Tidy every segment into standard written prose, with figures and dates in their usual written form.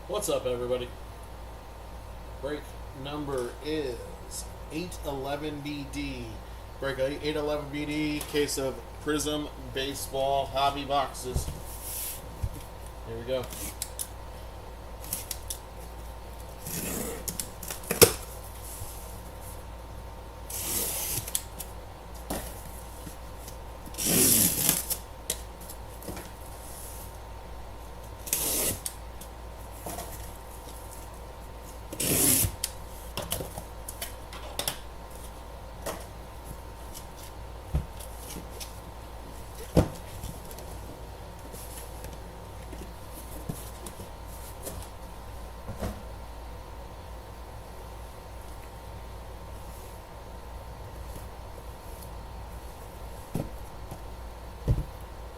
What's up, everybody? Break number is 811 BD. Break 811 BD, case of Prizm baseball hobby boxes. Here we go.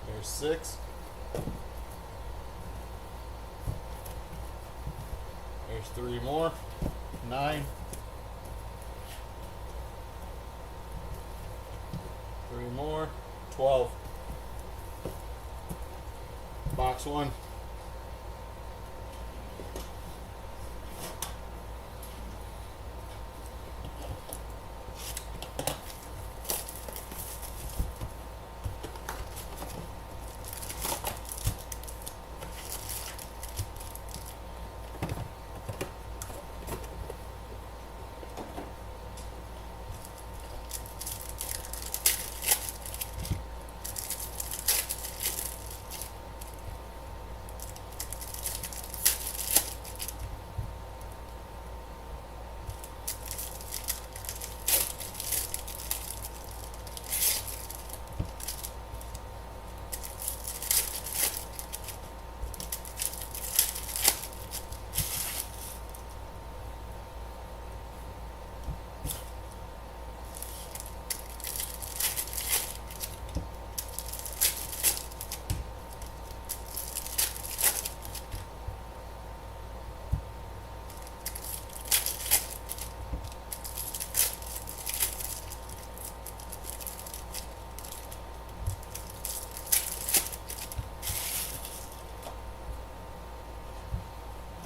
There's 6. There's 3 more. 9. 3 more. 12. Box 1.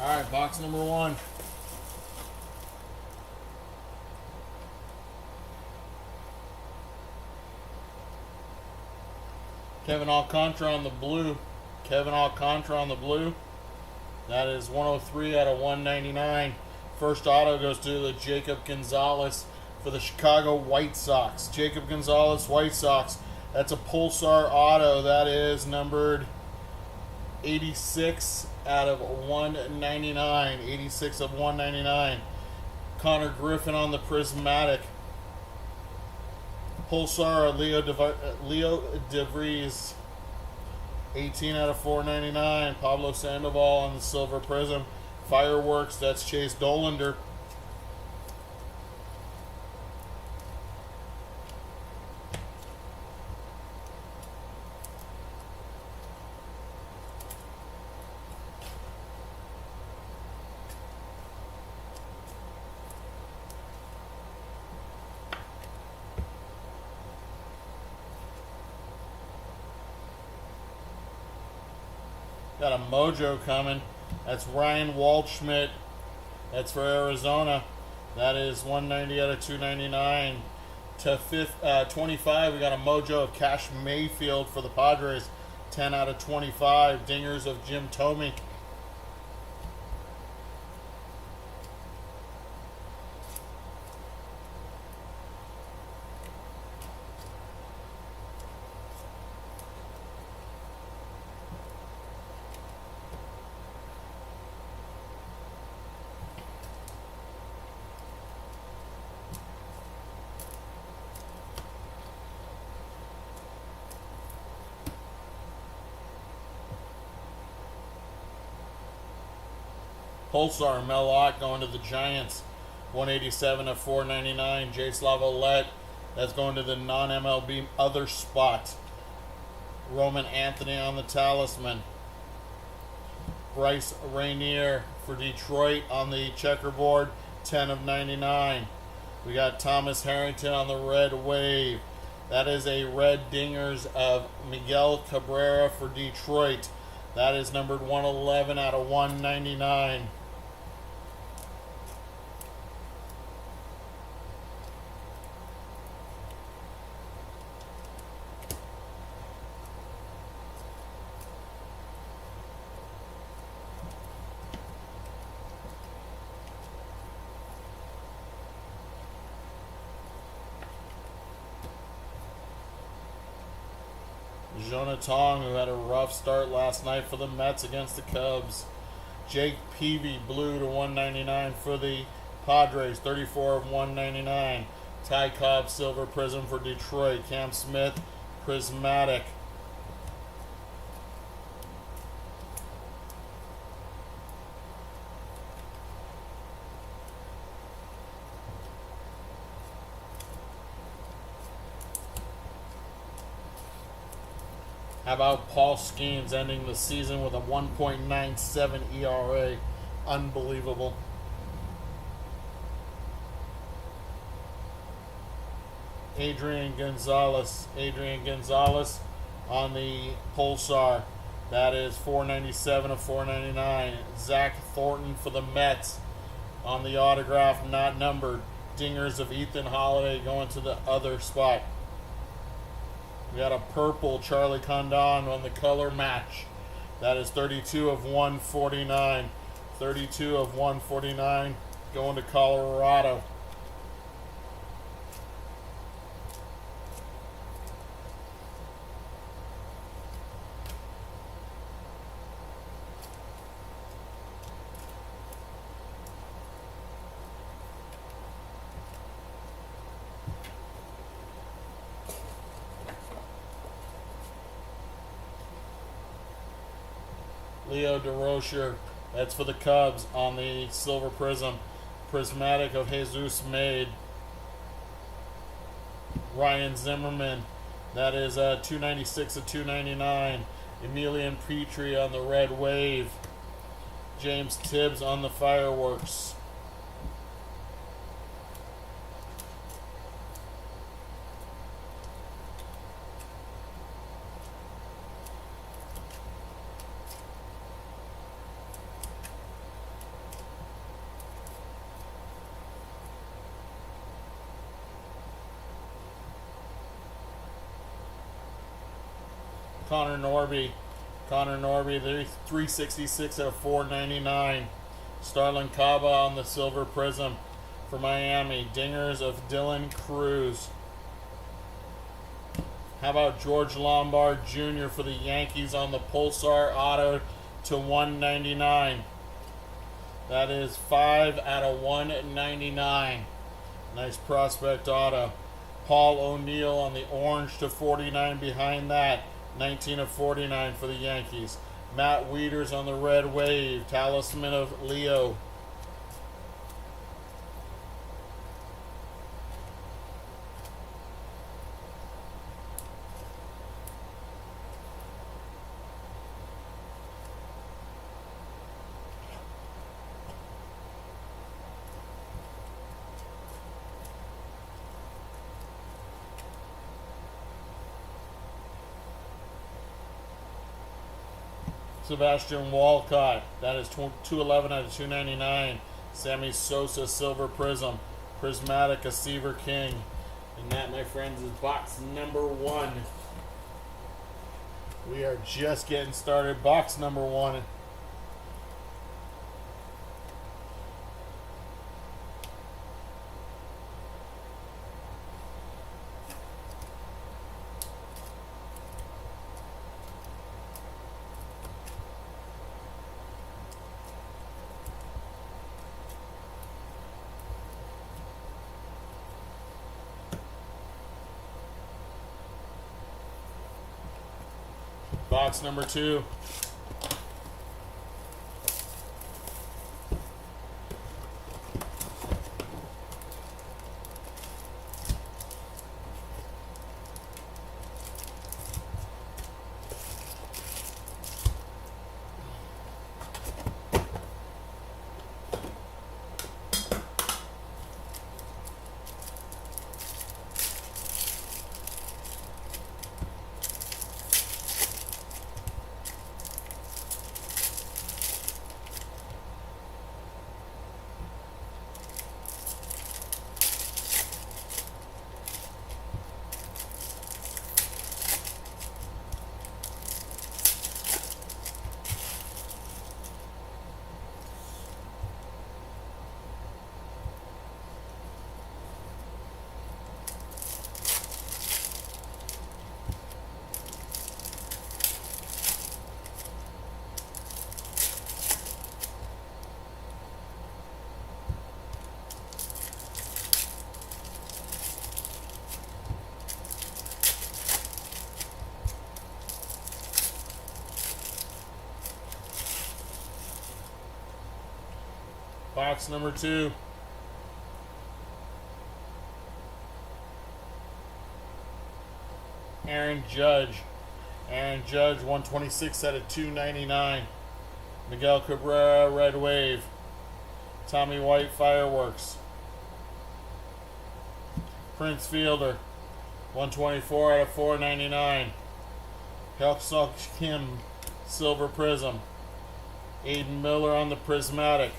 Alright, box number 1. Kevin Alcantara on the blue. That is 103 out of 199. First auto goes to the Jacob Gonzalez for the Chicago White Sox. Jacob Gonzalez, White Sox. That's a Pulsar auto. That is numbered 86 out of 199. 86 of 199. Connor Griffin on the Prismatic. Pulsar Leo DeVries. 18 out of 499. Pablo Sandoval on the Silver Prism. Fireworks, that's Chase Dollander. Got a mojo coming. That's Ryan Waldschmidt. That's for Arizona. That is 190 out of 299. To 25, we got a mojo of Cash Mayfield for the Padres. 10 out of 25. Dingers of Jim Thome. Pulsar, Mel Ott going to the Giants. 187 of 499. J. Slavolette. That's going to the non-MLB other spot. Roman Anthony on the Talisman. Bryce Rainier for Detroit on the checkerboard. 10 of 99. We got Thomas Harrington on the Red Wave. That is a red dingers of Miguel Cabrera for Detroit. That is numbered 111 out of 199. Jonathan, who had a rough start last night for the Mets against the Cubs. Jake Peavy, blue to 199 for the Padres, 34 of 199. Ty Cobb, silver prism for Detroit. Cam Smith, prismatic. How about Paul Skeens ending the season with a 1.97 ERA? Unbelievable. Adrian Gonzalez on the Pulsar. That is 497 of 499. Zach Thornton for the Mets on the autograph, not numbered. Dingers of Ethan Holiday going to the other spot. We got a purple Charlie Condon on the color match. That is 32 of 149. 32 of 149 going to Colorado. Leo DeRocher, that's for the Cubs on the silver prism. Prismatic of Jesus Made. Ryan Zimmerman, that is 296 of 299. Emilian Petrie on the red wave. James Tibbs on the fireworks. Connor Norby, the 366 out of 499. Starlin Caba on the silver prism for Miami. Dingers of Dylan Cruz. How about George Lombard Jr. for the Yankees on the Pulsar auto to 199. That is 5 out of 199. Nice prospect auto. Paul O'Neill on the orange to 49 behind that. 19 of 49 for the Yankees. Matt Wieters on the red wave. Talisman of Leo. Sebastian Walcott, that is 211 out of 299. Sammy Sosa, silver prism. Prismatic, a Seaver King. And that, my friends, is box number 1. We are just getting started. Box number 1. Box number 2. Box number 2. Aaron Judge. Aaron Judge, 126 out of 299. Miguel Cabrera, Red Wave. Tommy White, Fireworks. Prince Fielder, 124 out of 499. Hyuk-Suk Kim, Silver Prism. Aiden Miller on the Prismatic.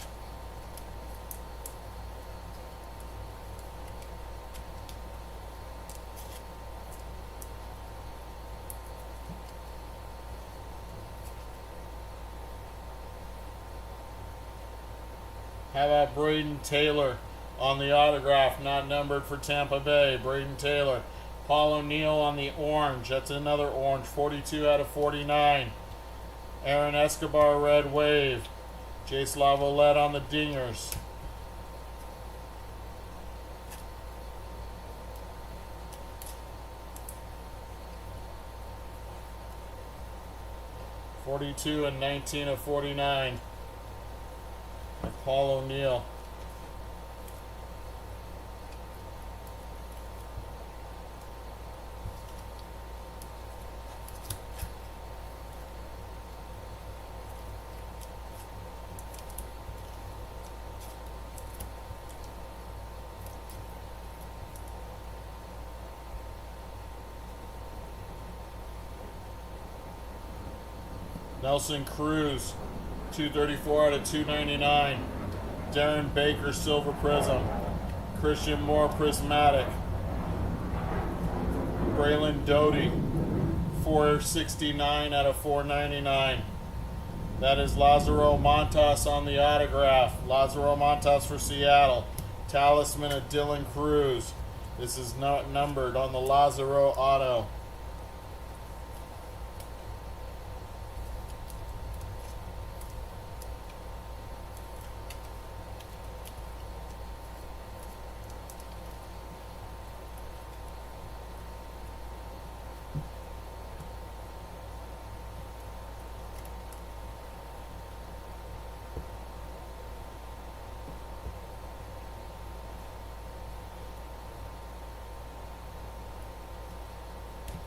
How about Braden Taylor on the autograph, not numbered for Tampa Bay? Braden Taylor. Paul O'Neill on the orange. That's another orange, 42 out of 49. Aaron Escobar, Red Wave. Jace Lavalette on the dingers. .42 and 19 of 49. Paul O'Neill. Nelson Cruz, 234 out of 299. Darren Baker, Silver Prism. Christian Moore, Prismatic. Braylon Doty, 469 out of 499. That is Lazaro Montas on the autograph. Lazaro Montas for Seattle. Talisman of Dylan Cruz. This is not numbered on the Lazaro auto.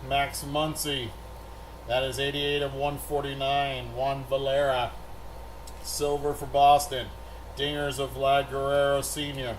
Max Muncy, that is 88 of 149. Juan Valera, silver for Boston. Dingers of Vlad Guerrero Sr.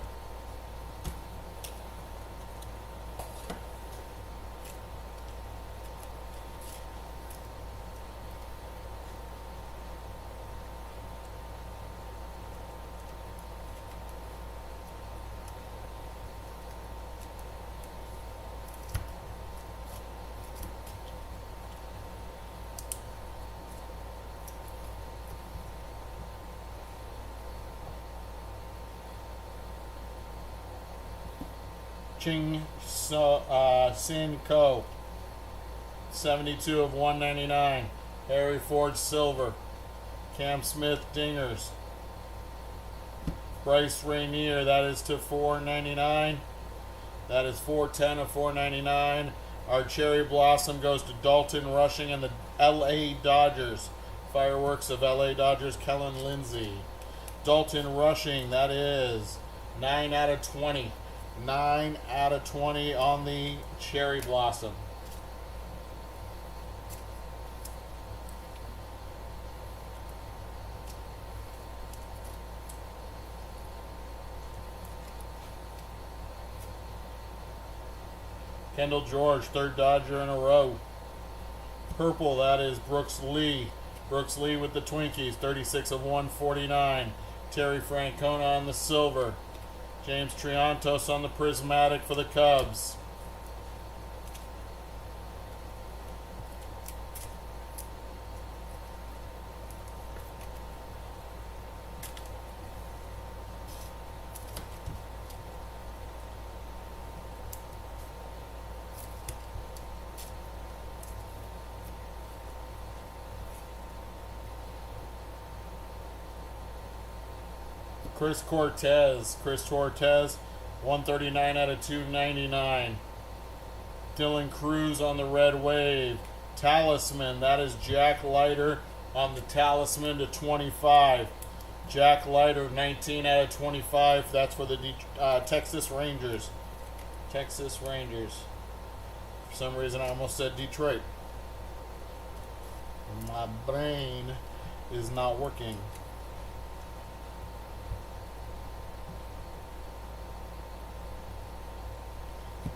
Ching Sin Ko, 72 of 199. Harry Ford, silver. Cam Smith, dingers. Bryce Rainier, that is to 499. That is 410 of 499. Our Cherry Blossom goes to Dalton Rushing and the LA Dodgers. Fireworks of LA Dodgers, Kellen Lindsay. Dalton Rushing, that is 9 out of 20. 9 out of 20 on the Cherry Blossom. Kendall George, third Dodger in a row. Purple, that is Brooks Lee. Brooks Lee with the Twinkies, 36 of 149. Terry Francona on the silver. James Triantos on the Prismatic for the Cubs. Chris Cortez, 139 out of 299. Dylan Cruz on the Red Wave. Talisman, that is Jack Leiter on the Talisman to 25. Jack Leiter, 19 out of 25. That's for the Texas Rangers. Texas Rangers. For some reason, I almost said Detroit. My brain is not working.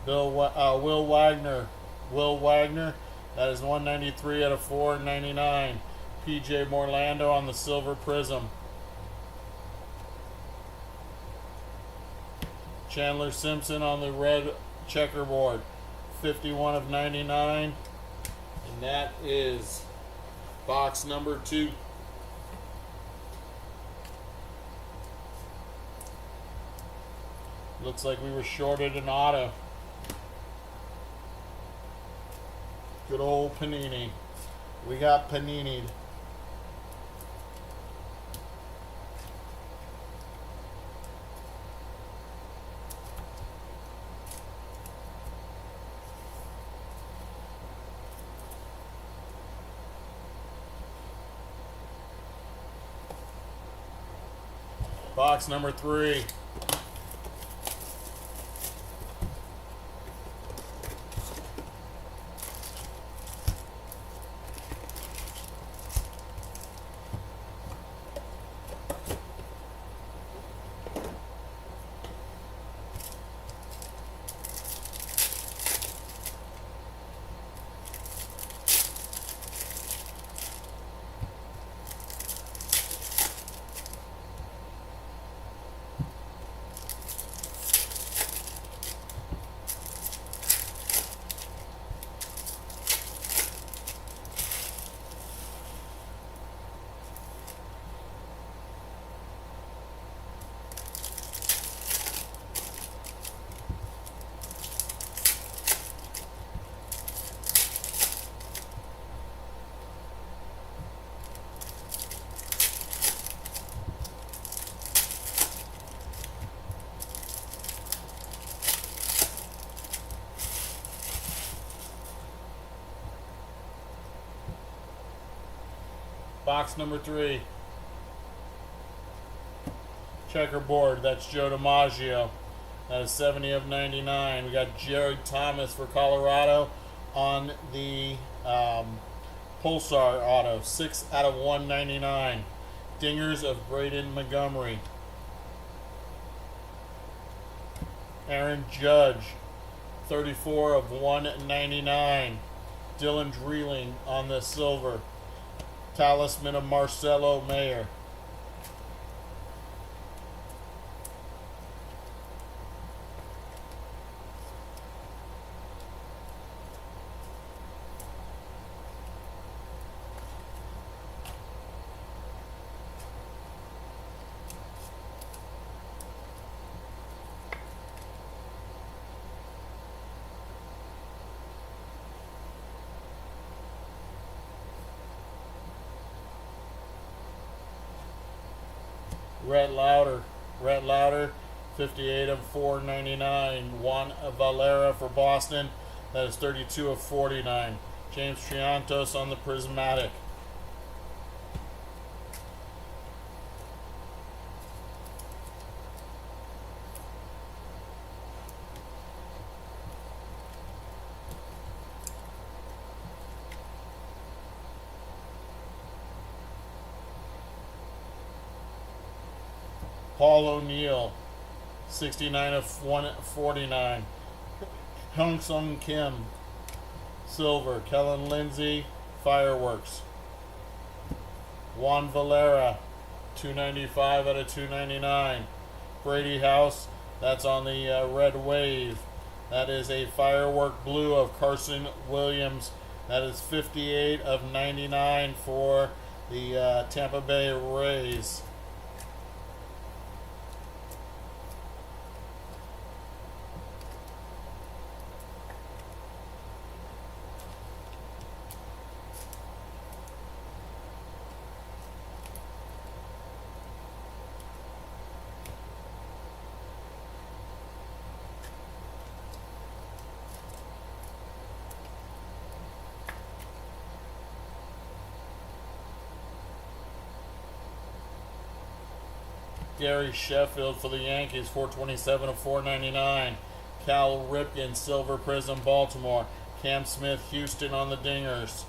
Will Wagner. Will Wagner. That is 193 out of 499. PJ Morlando on the silver prism. Chandler Simpson on the red checkerboard. 51 of 99. And that is box number 2. Looks like we were shorted an auto. Good old Panini. We got Panini'd. Box number 3. Box number 3. Checkerboard. That's Joe DiMaggio. That is 70 of 99. We got Jared Thomas for Colorado on the Pulsar auto. 6 out of 199. Dingers of Braden Montgomery. Aaron Judge. 34 of 199. Dylan Dreeling on the silver. Talisman of Marcelo Mayer. Rhett Lauder, 58 of 499. Juan Valera for Boston. That is 32 of 49. James Triantos on the Prismatic. Paul O'Neill, 69 of 149. Hung Sung Kim, silver. Kellen Lindsay, fireworks. Juan Valera, 295 out of 299. Brady House, that's on the red wave. That is a firework blue of Carson Williams. That is 58 of 99 for the Tampa Bay Rays. Gary Sheffield for the Yankees, 427 of 499. Cal Ripken, Silver Prism, Baltimore. Cam Smith, Houston on the dingers.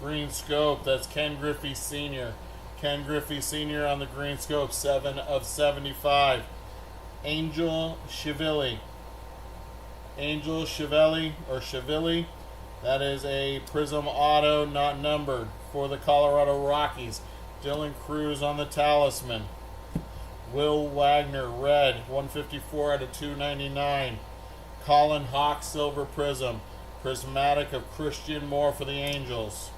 Green Scope, that's Ken Griffey Sr. Ken Griffey Sr. on the Green Scope, 7 of 75. Angel Chivilli. Angel Chivilli, or Chivilli, that is a Prism Auto, not numbered, for the Colorado Rockies. Dylan Cruz on the Talisman. Will Wagner, red, 154 out of 299. Colin Hawk, Silver Prism. Prismatic of Christian Moore for the Angels.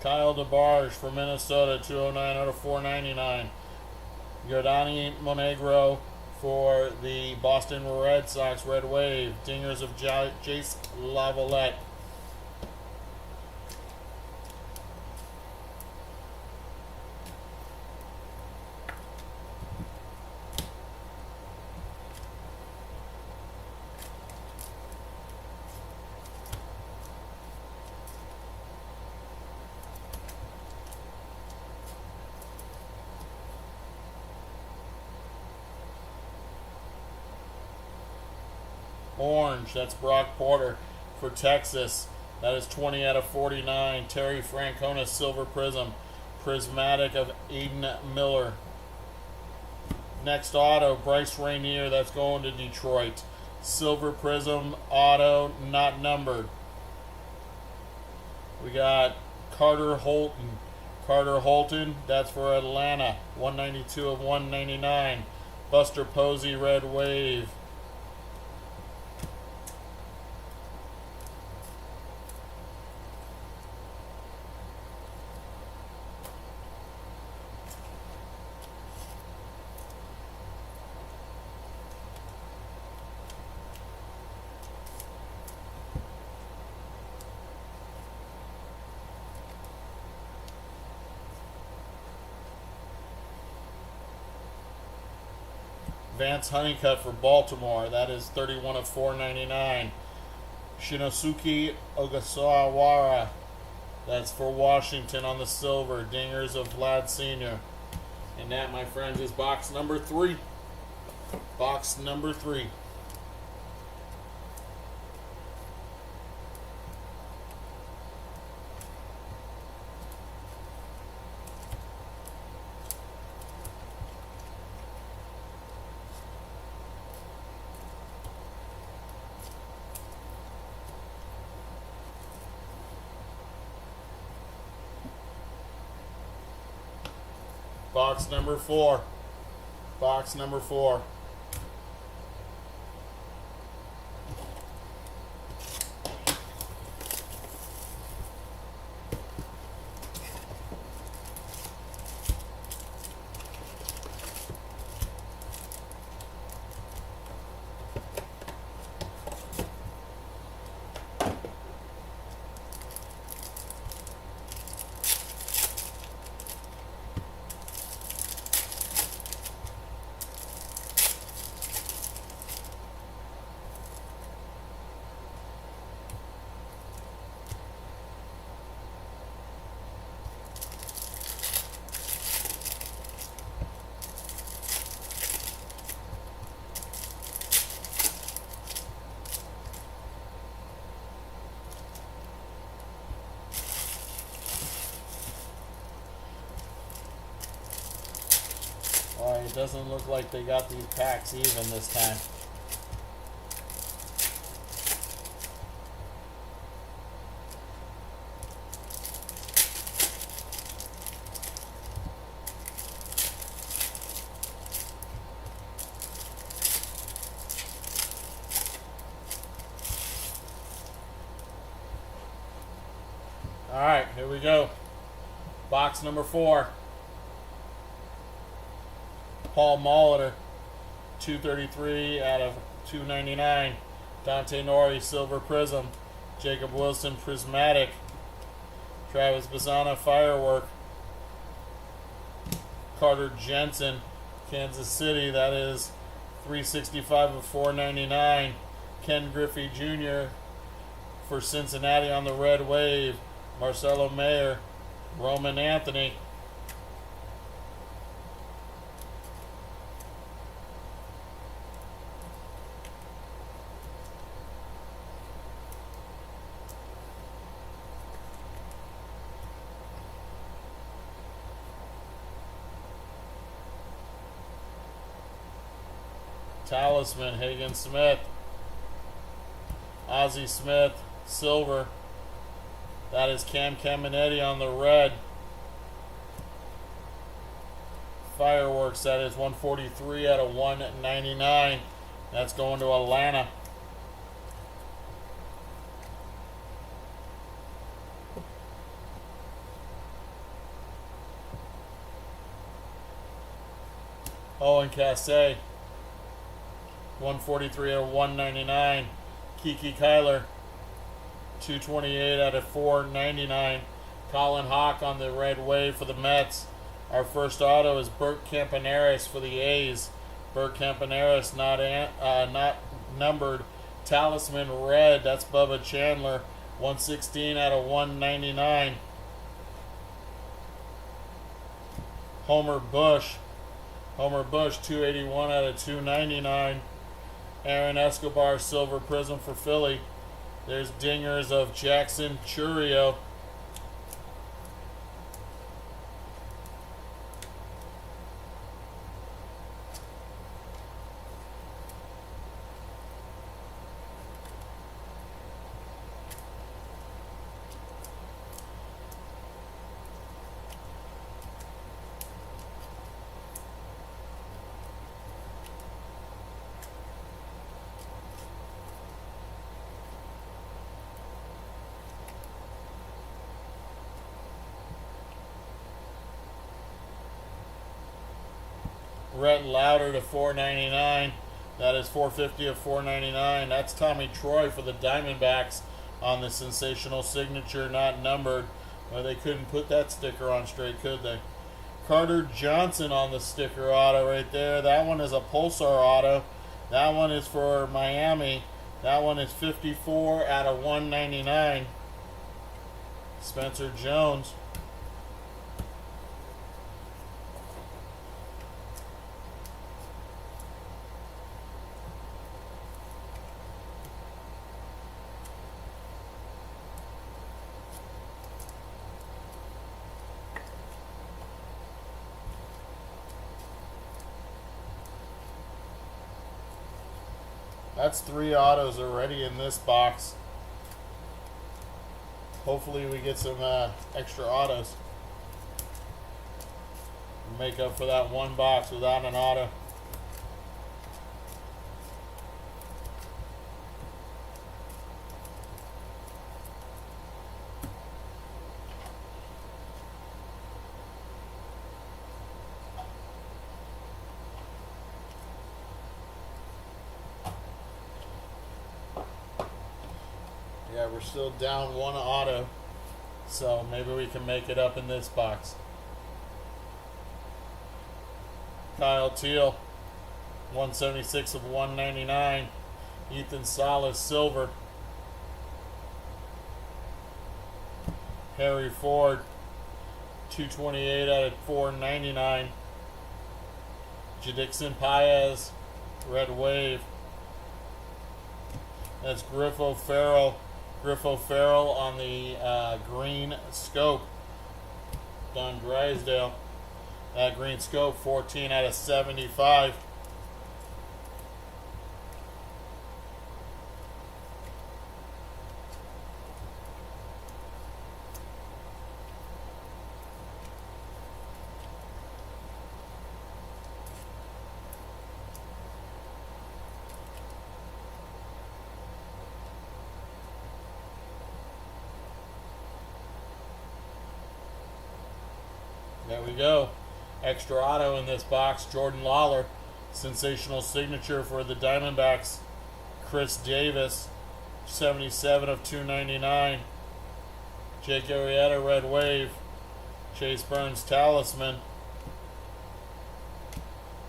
Kyle DeBarge for Minnesota, 209 out of 499. Yordani Monegro for the Boston Red Sox, Red Wave. Dingers of Jace Lavalette. Orange, that's Brock Porter for Texas. That is 20 out of 49. Terry Francona, Silver Prism. Prismatic of Aiden Miller. Next auto, Bryce Rainier, that's going to Detroit. Silver Prism Auto, not numbered. We got Carter Holton. Carter Holton, that's for Atlanta. 192 of 199. Buster Posey, Red Wave. Vance Honeycutt for Baltimore. That is 31 of 499. Shinosuke Ogasawara. That's for Washington on the silver. Dingers of Vlad Sr. And that, my friends, is box number 3. Box number 3. Box number 4. Box number 4. It doesn't look like they got these packs even this time. All right, here we go. Box number 4. Paul Molitor, 233 out of 299. Dante Nori, Silver Prism. Jacob Wilson, Prismatic. Travis Bassana, Firework. Carter Jensen, Kansas City, that is 365 of 499. Ken Griffey Jr. for Cincinnati on the Red Wave. Marcelo Mayer, Roman Anthony. Talisman, Hagen Smith. Ozzie Smith, Silver. That is Cam Caminetti on the red. Fireworks, that is 143 out of 199. That's going to Atlanta. Owen Cassay, 143 out of 199. Kiki Kyler, 228 out of 499. Colin Hawk on the Red Wave for the Mets. Our first auto is Bert Campaneris for the A's. Bert Campaneris not numbered. Talisman Red, that's Bubba Chandler, 116 out of 199. Homer Bush, 281 out of 299. Aaron Escobar, Silver Prism for Philly. There's dingers of Jackson Churio. Rhett Lauder to 499. That is 450 of 499. That's Tommy Troy for the Diamondbacks on the sensational signature, not numbered. Well, they couldn't put that sticker on straight, could they? Carter Johnson on the sticker auto right there. That one is a Pulsar auto. That one is for Miami. That one is 54 out of 199. Spencer Jones. That's 3 autos already in this box. Hopefully we get some extra autos. Make up for that one box without an auto. Yeah, we're still down 1 auto, so maybe we can make it up in this box. Kyle Teal, 176 of 199. Ethan Salas, Silver. Harry Ford, 228 out of 499. Jadixon Paez, Red Wave. That's Griffo Farrell on the green scope. Don Drysdale. That green scope, 14 out of 75. There we go. Extra auto in this box. Jordan Lawler. Sensational signature for the Diamondbacks. Chris Davis. 77 of 299. Jake Arrieta, Red Wave. Chase Burns, Talisman.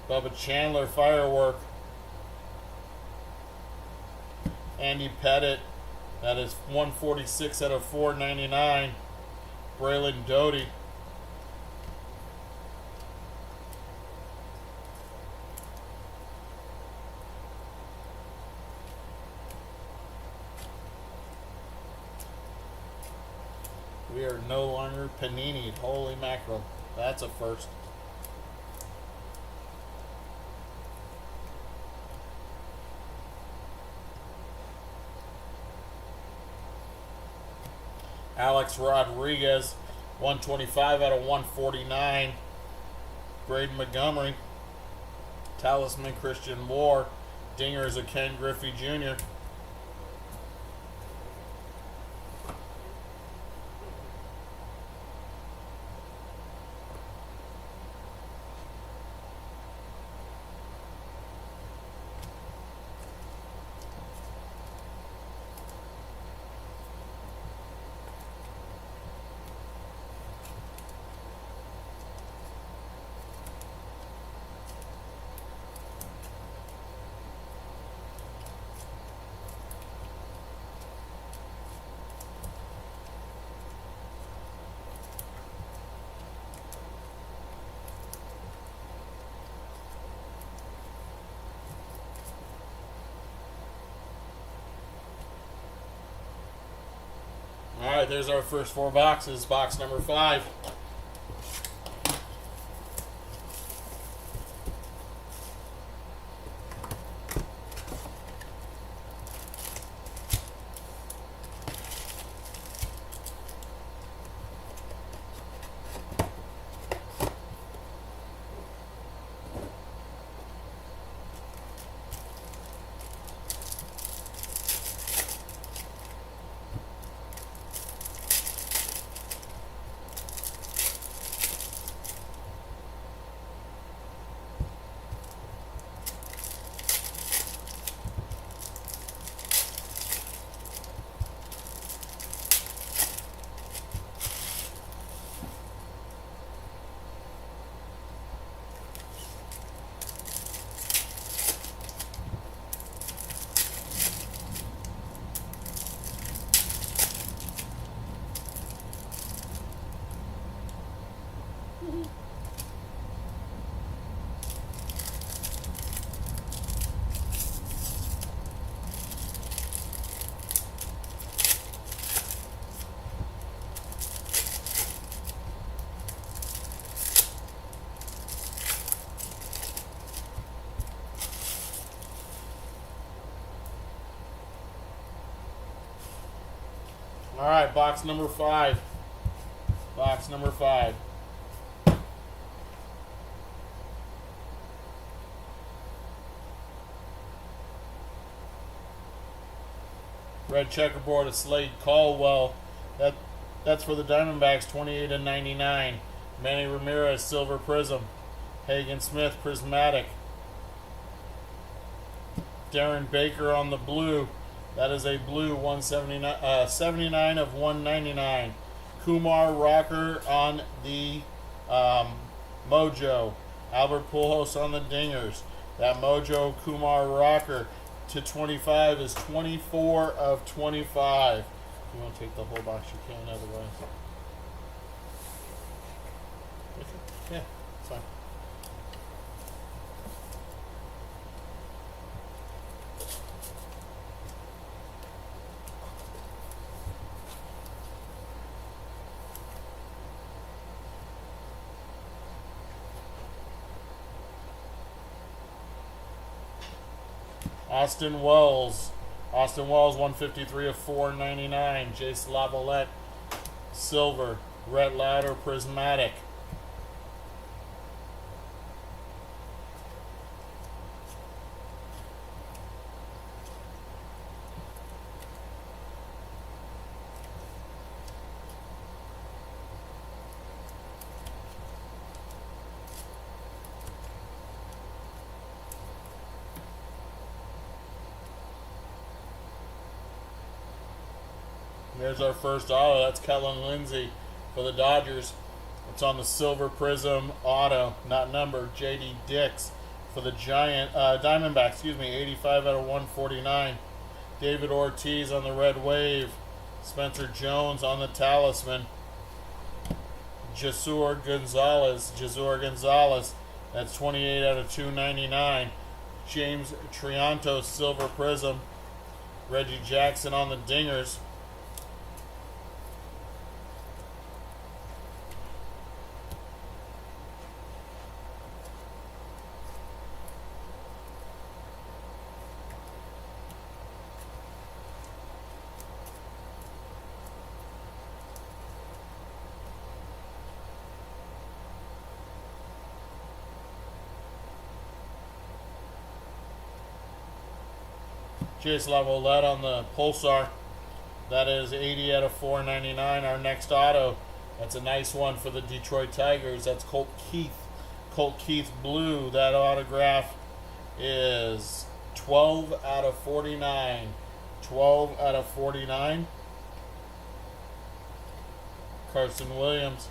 Bubba Chandler, Firework. Andy Pettit. That is 146 out of 499. Braylon Doty. We are no longer Panini. Holy mackerel. That's a first. Alex Rodriguez, 125 out of 149. Braden Montgomery. Talisman, Christian Moore. Dingers of Ken Griffey Jr. Alright, there's our first 4 boxes. Box number 5. Alright, box number 5. Box number 5. Red checkerboard of Slade Caldwell. That's for the Diamondbacks, 28 and 99. Manny Ramirez, Silver Prism. Hagen Smith, Prismatic. Darren Baker on the blue. That is a blue 79 of 199. Kumar Rocker on the Mojo. Albert Pujols on the Dingers. That Mojo Kumar Rocker to 25 is 24 of 25. If you want to take the whole box, you can otherwise. Yeah, it's fine. Austin Wells. Austin Wells, 153 of 499. Jace Lavalette, silver. Rhett Lauder, prismatic. There's our first auto. That's Kellen Lindsey for the Dodgers. It's on the silver prism auto, not numbered. J.D. Dix for the Diamondbacks. 85 out of 149. David Ortiz on the red wave. Spencer Jones on the talisman. Jesur Gonzalez. That's 28 out of 299. James Trianto, silver prism. Reggie Jackson on the dingers. Jace Lavalette on the Pulsar. That is 80 out of 499. Our next auto. That's a nice one for the Detroit Tigers. That's Colt Keith. Colt Keith blue. That autograph is 12 out of 49. 12 out of 49. Carson Williams.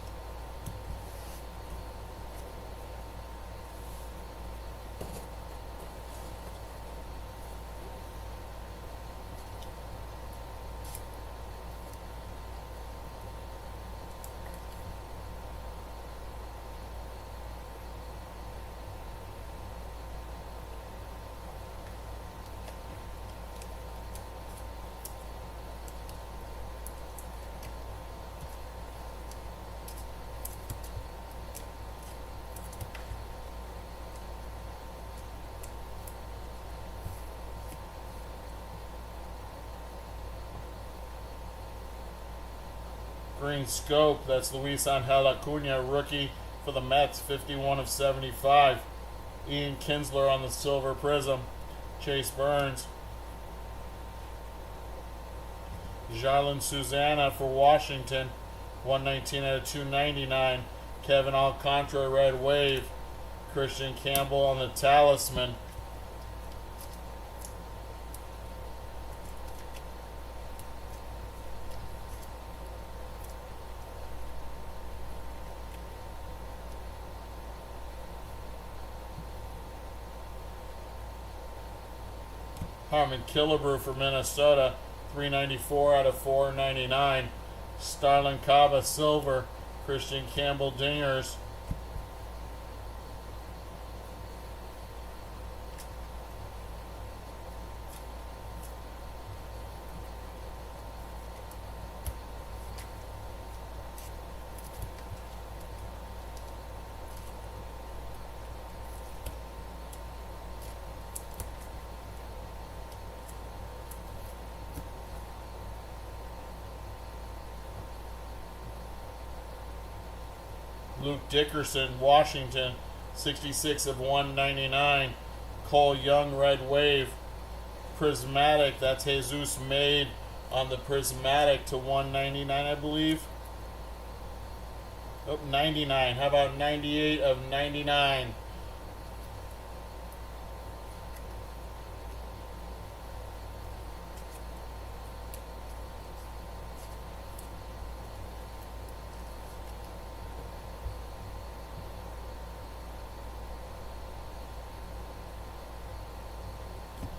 Green scope, that's Luis Angel Acuna, rookie for the Mets, 51 of 75. Ian Kinsler on the silver prism. Chase Burns. Jarlin Susana for Washington, 119 out of 299. Kevin Alcantara, red wave. Christian Campbell on the talisman. Harmon Killebrew for Minnesota, 394 out of 499. Starlin Caba, silver. Christian Campbell, dingers. Luke Dickerson, Washington, 66 of 199. Cole Young, red wave. Prismatic, that's Jesus made on the prismatic to 199, I believe. Oh, 99. How about 98 of 99?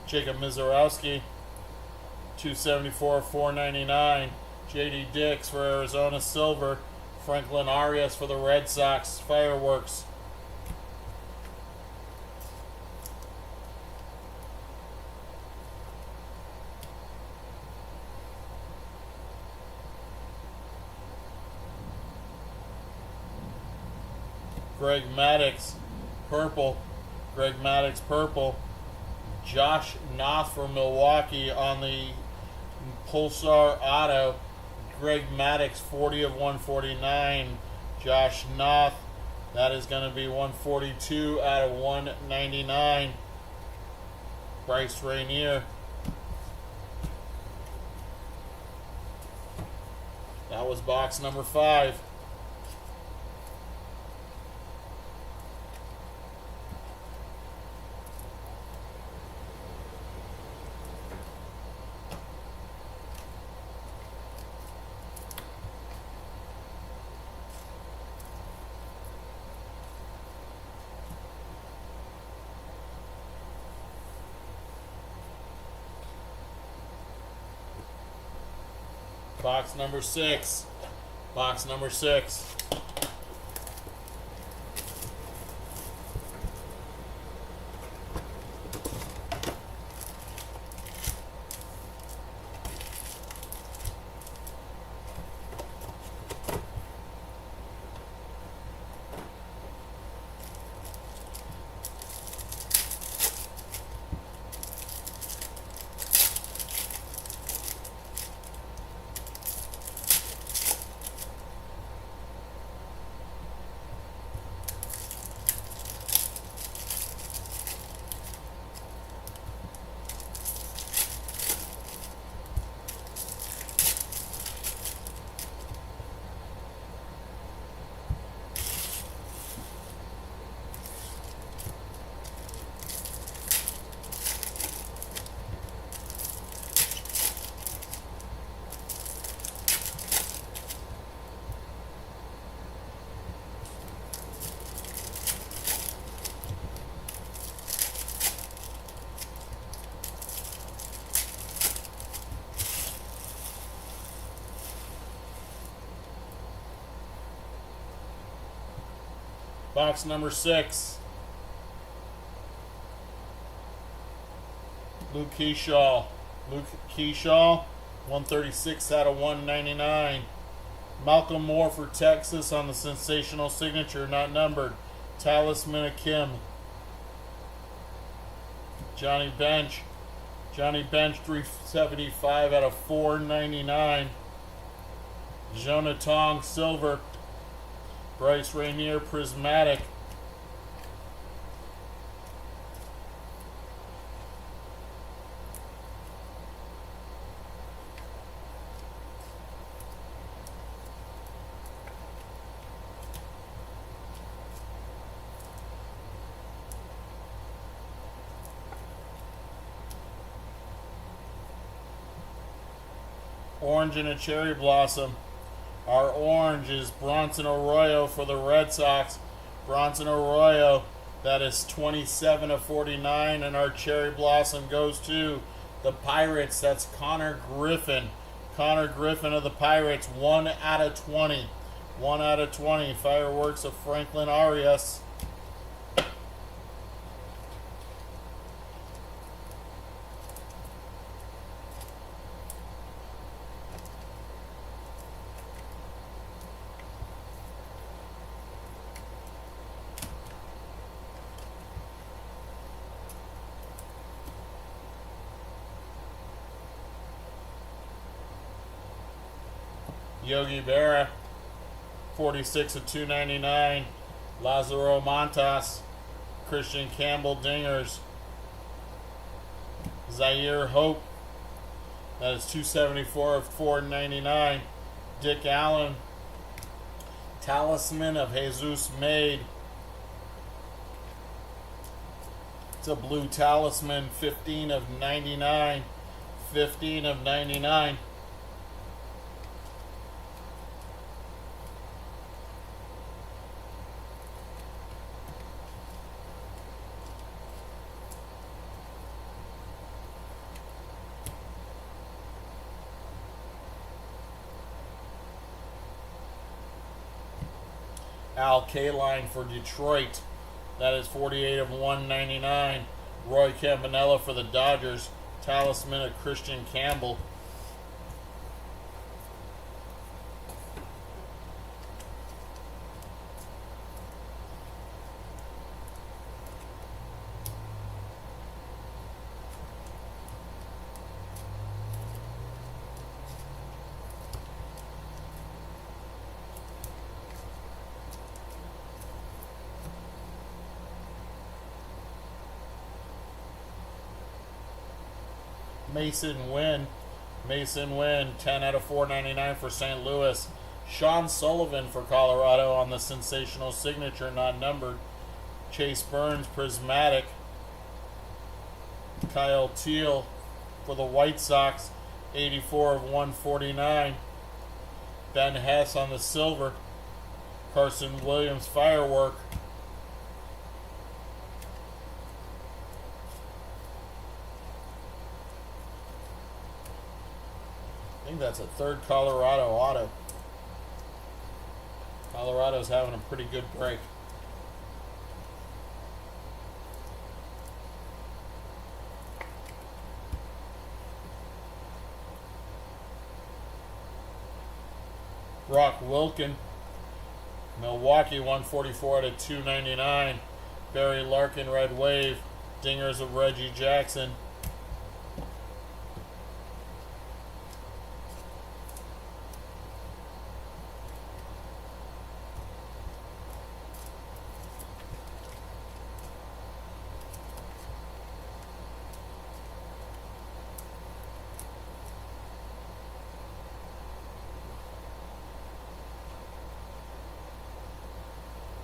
Jacob Mizorowski, 274, 499. J.D. Dix for Arizona, silver. Franklin Arias for the Red Sox, fireworks. Greg Maddux, purple. Greg Maddux, purple. Josh Noth for Milwaukee on the Pulsar Auto. Greg Maddux, 40 of 149. Josh Noth, that is going to be 142 out of 199. Bryce Rainier. That was box number 5. Box number 6. Box number 6. Box number 6. Luke Keyshaw. Luke Keyshaw, 136 out of 199. Malcolm Moore for Texas on the sensational signature, not numbered. Talisman Akim. Johnny Bench. Johnny Bench, 375 out of 499. Jonah Tong, silver. Bryce Rainier, prismatic. Orange and a cherry blossom. Our orange is Bronson Arroyo for the Red Sox. Bronson Arroyo, that is 27 of 49. And our cherry blossom goes to the Pirates. That's Connor Griffin. Connor Griffin of the Pirates, 1 out of 20. 1 out of 20. Fireworks of Franklin Arias. Yogi Berra, 46 of 299. Lazaro Montas, Christian Campbell dingers. Zaire Hope, that is 274 of 499. Dick Allen, Talisman of Jesus Made. It's a blue talisman, 15 of 99. 15 of 99. Al Kaline for Detroit. That is 48 of 199. Roy Campanella for the Dodgers. Talisman of Christian Campbell. Mason Wynn. Mason Wynn, 10 out of 499 for St. Louis. Sean Sullivan for Colorado on the sensational signature, not numbered. Chase Burns, prismatic. Kyle Teal for the White Sox, 84 of 149. Ben Hess on the silver. Carson Williams, firework. I think that's a third Colorado auto. Colorado's having a pretty good break. Brock Wilken, Milwaukee, 144 out of 299. Barry Larkin, red wave. Dingers of Reggie Jackson.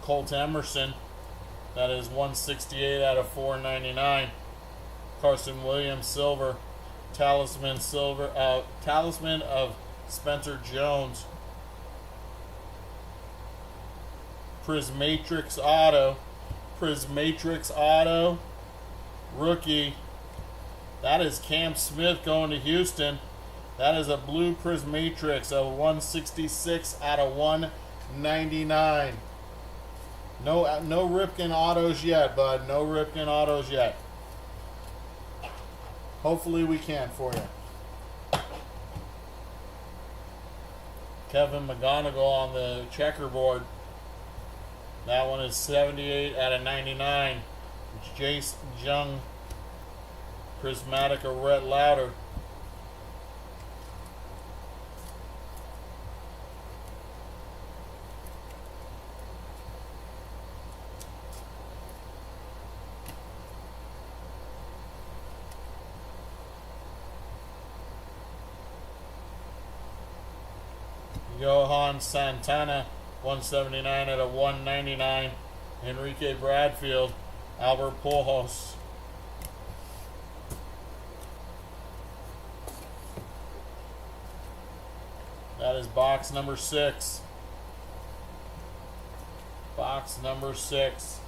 Colt Emerson, that is 168 out of 499. Carson Williams, silver. Talisman of Spencer Jones. Prismatrix auto. Rookie. That is Cam Smith going to Houston. That is a blue Prismatrix of 166 out of 199. No Ripken autos yet, bud. No Ripken autos yet. Hopefully we can for you. Kevin McGonigal on the checkerboard. That one is 78 out of 99. Jace Jung, prismatic of Rhett Lauder. Johan Santana, 179 out of 199. Enrique Bradfield, Albert Pujols. That is box number 6. Box number 6.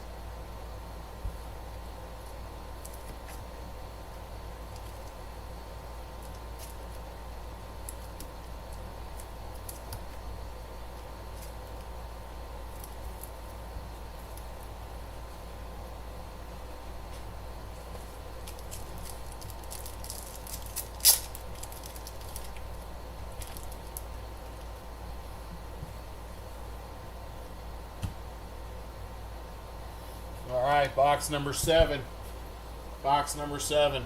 All right, box number 7. Box number 7.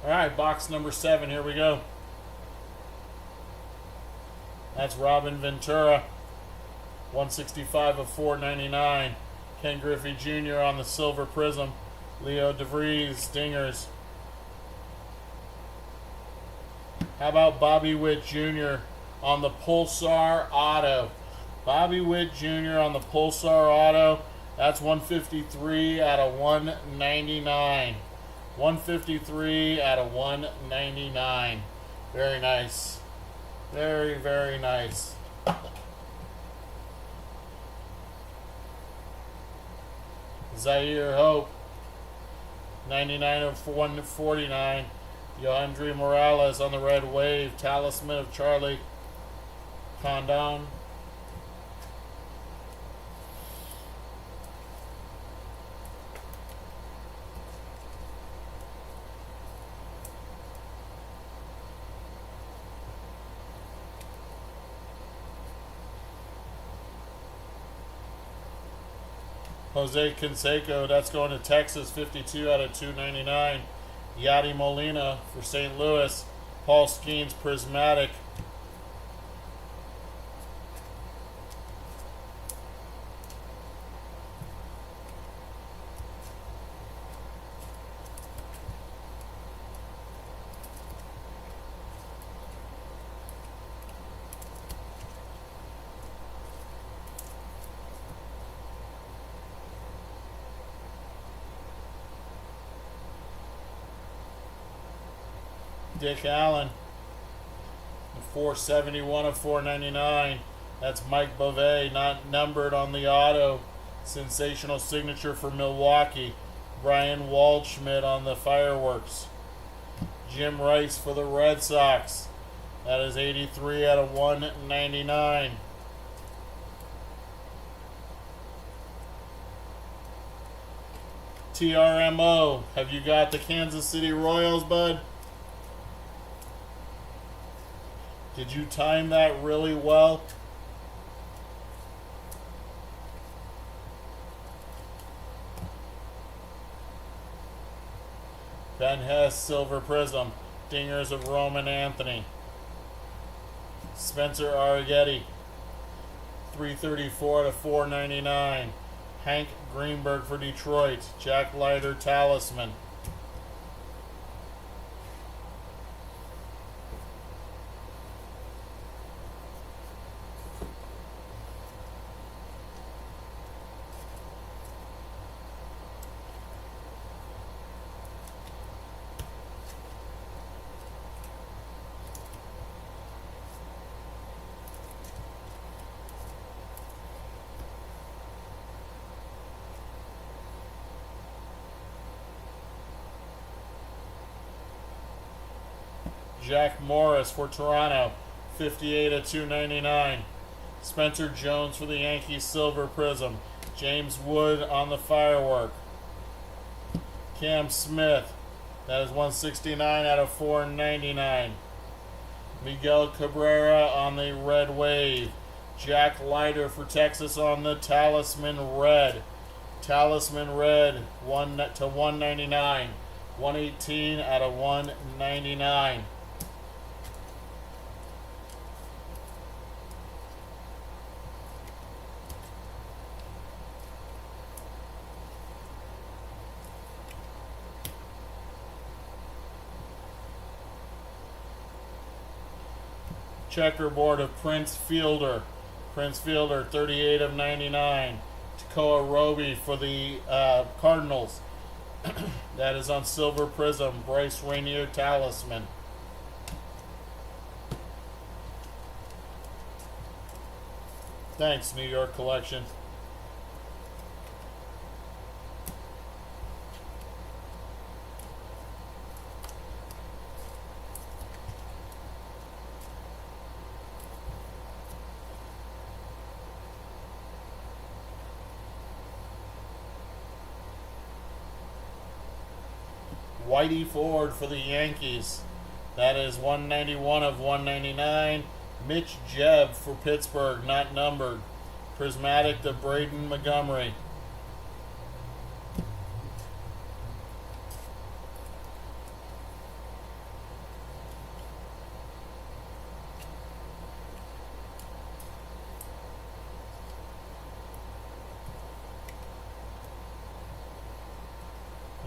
All right, box number 7. Here we go. That's Robin Ventura. 165 of 499. Ken Griffey Jr. on the Silver Prism. Leo DeVries, Dingers. How about Bobby Witt Jr. on the Pulsar Auto? Bobby Witt Jr. on the Pulsar Auto. That's 153 out of 199. 153 out of 199. Very nice. Very, very nice. Zaire Hope. 99 of 149. Yohandri Morales on the Red Wave. Talisman of Charlie Condon. Jose Canseco, that's going to Texas, 52 out of 299. Yadi Molina for St. Louis. Paul Skeens, Prismatic. Dick Allen, 471 of 499. That's Mike Bove, not numbered on the auto. Sensational signature for Milwaukee. Brian Waldschmidt on the Fireworks. Jim Rice for the Red Sox. That is 83 out of 199. TRMO, have you got the Kansas City Royals, bud? Did you time that really well? Ben Hess, Silver Prism. Dingers of Roman Anthony. Spencer Arrighetti. 334 to 499. Hank Greenberg for Detroit. Jack Leiter, Talisman. Jack Morris for Toronto, 58 of 299. Spencer Jones for the Yankees, Silver Prism. James Wood on the Firework. Cam Smith, that is 169 out of 499. Miguel Cabrera on the Red Wave. Jack Leiter for Texas on the Talisman Red. Talisman Red, 1 to 199. 118 out of 199. Checkerboard of Prince Fielder. Prince Fielder, 38 of 99. Tekoa Roby for the Cardinals. That is on Silver Prism. Bryce Rainier, Talisman. Thanks, New York Collection. Whitey Ford for the Yankees. That is 191 of 199. Mitch Jebb for Pittsburgh, not numbered. Prismatic to Braden Montgomery.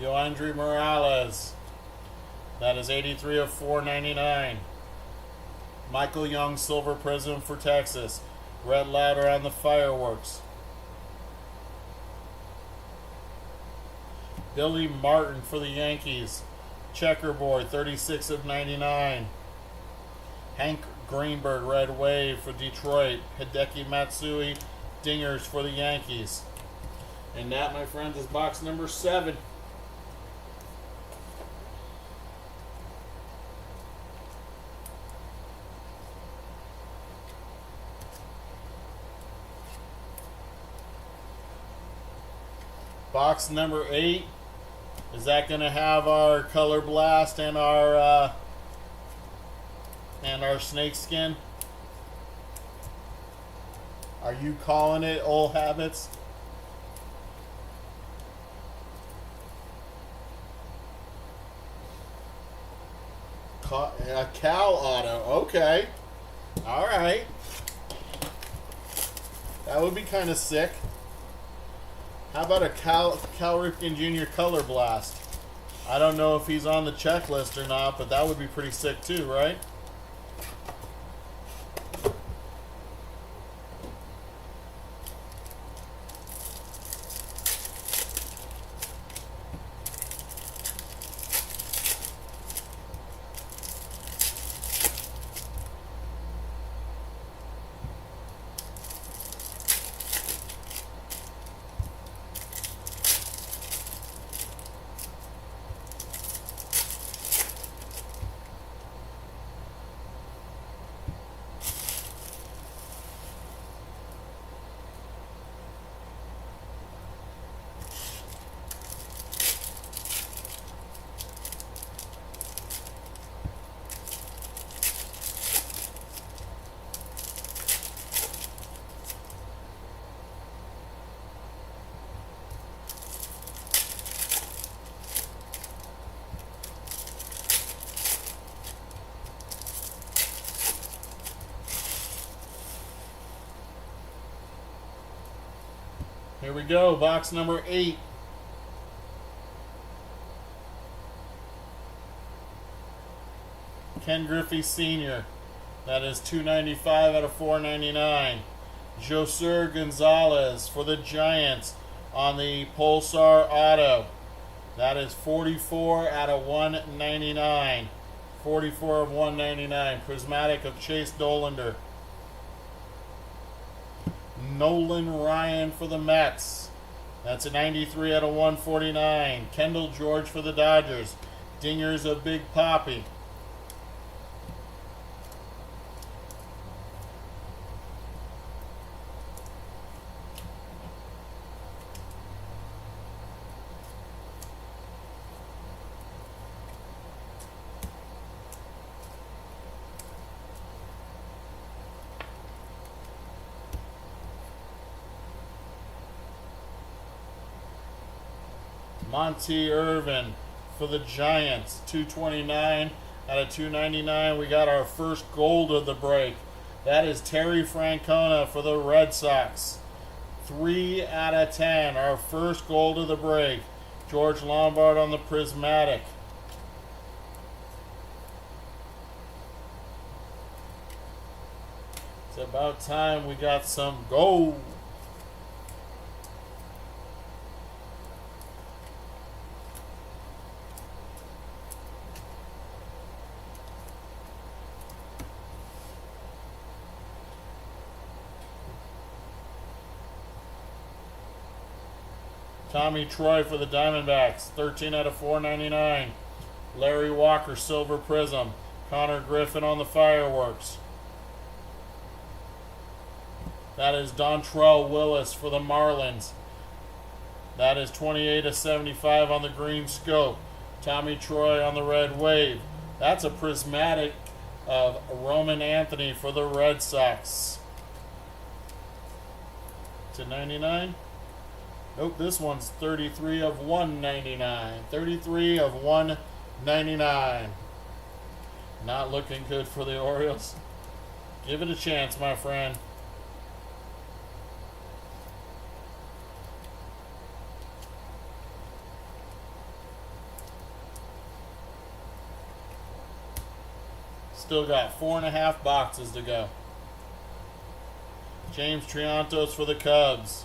Yoandry Morales. That is 83 of 499. Michael Young Silver Prizm for Texas. Red Ladder on the fireworks. Billy Martin for the Yankees. Checkerboard, 36 of 99. Hank Greenberg, Red Wave for Detroit. Hideki Matsui, Dingers for the Yankees. And that, my friends, is box number 7. Box number 8. Is that going to have our Color Blast and our snake skin? Are you calling it, Old Habits? A Cal auto. Okay. All right. That would be kind of sick. How about a Cal Ripken Jr. Color Blast? I don't know if he's on the checklist or not, but that would be pretty sick too, right? Here we go, box number 8. Ken Griffey Sr. That is 295 out of 499. Josur Gonzalez for the Giants on the Pulsar Auto. That is 44 out of 199. 44 of 199. Prismatic of Chase Dollander. Nolan Ryan for the Mets. That's a 93 out of 149. Kendall George for the Dodgers. Dingers of Big Poppy. Monty Irvin for the Giants, 229 out of 299. We got our first gold of the break. That is Terry Francona for the Red Sox, 3 out of 10. Our first gold of the break. George Lombard on the Prismatic. It's about time we got some gold. Tommy Troy for the Diamondbacks, 13 out of 499. Larry Walker, Silver Prizm. Connor Griffin on the fireworks. That is Dontrell Willis for the Marlins. That is 28 of 75 on the green scope. Tommy Troy on the red wave. That's a prismatic of Roman Anthony for the Red Sox. To 99. Nope, this one's 33 of 199. 33 of 199. Not looking good for the Orioles. Give it a chance, my friend. Still got 4.5 boxes to go. James Triantos for the Cubs.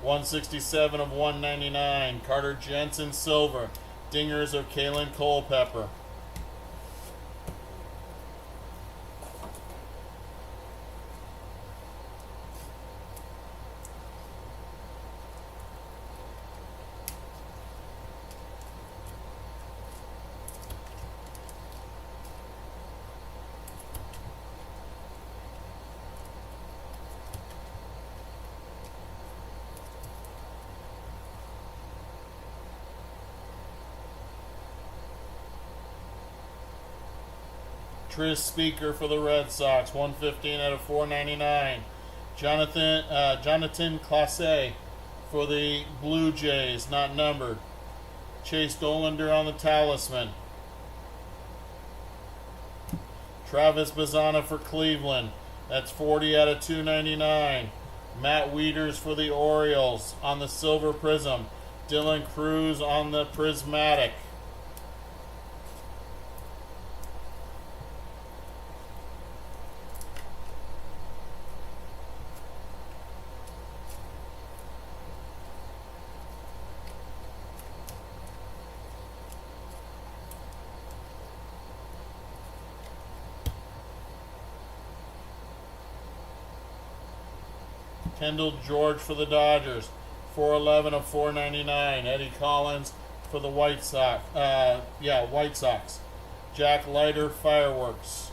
167 of 199. Carter Jensen silver. Dingers of Kalen Culpepper. Tris Speaker for the Red Sox, 115 out of 499. Jonathan Clase for the Blue Jays, not numbered. Chase Dolander on the Talisman. Travis Bazzana for Cleveland, that's 40 out of 299. Matt Wieters for the Orioles on the Silver Prism. Dylan Cruz on the Prismatic. Kendall George for the Dodgers, 411 of 499. Eddie Collins for the White Sox. White Sox. Jack Leiter Fireworks.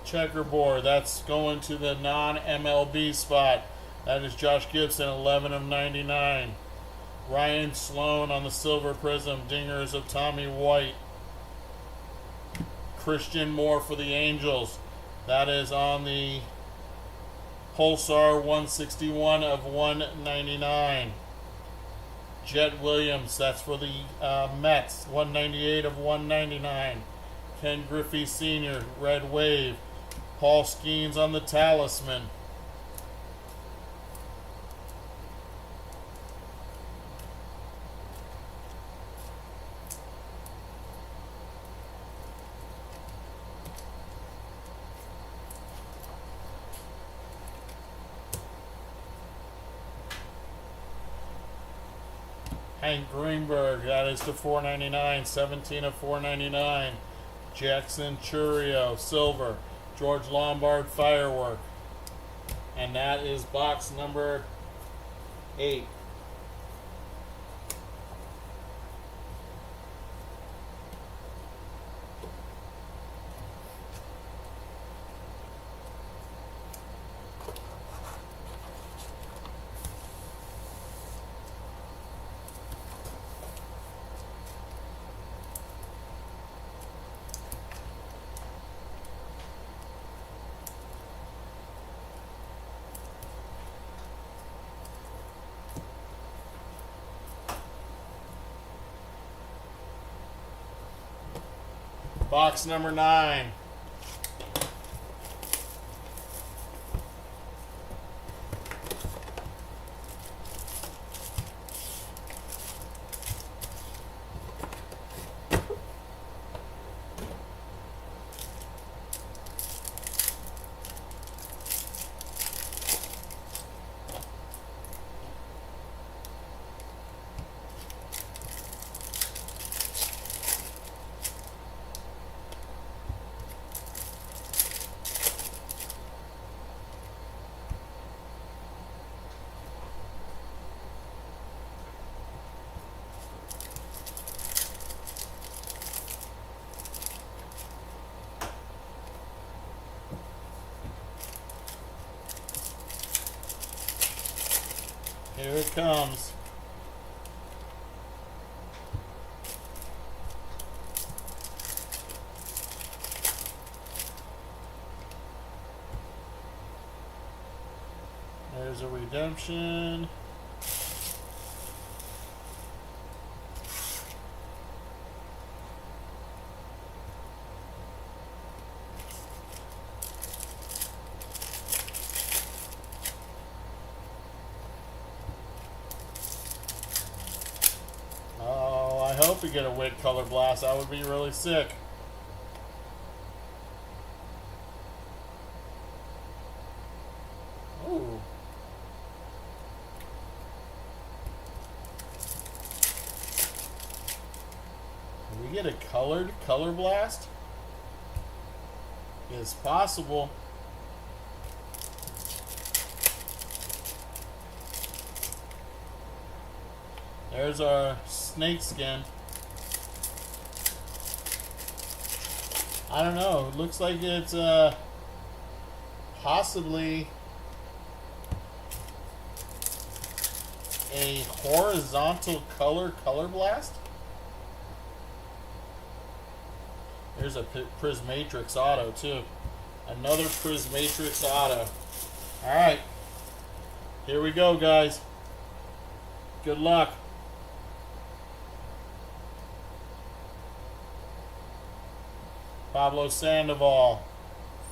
Checkerboard, that's going to the non-MLB spot. That is Josh Gibson, 11 of 99. Ryan Sloan on the Silver Prism. Dingers of Tommy White. Christian Moore for the Angels. That is on the Pulsar, 161 of 199. Jet Williams, that's for the Mets, 198 of 199. Ken Griffey Sr., Red Wave. Paul Skeens on the Talisman. Hank Greenberg, that is to 499, 17 of 499. Jackson Churio, silver. George Lombard, firework. And that is box number 8. Box number 9. Here it comes. There's a redemption. hope we get a Witt Color Blast. That would be really sick. Ooh. Can we get a colored Color Blast? It's possible. There's our snake skin. I don't know. It looks like it's possibly a horizontal color blast. There's a Prismatrix auto too. Another Prismatrix auto. Alright. Here we go, guys. Good luck. Pablo Sandoval,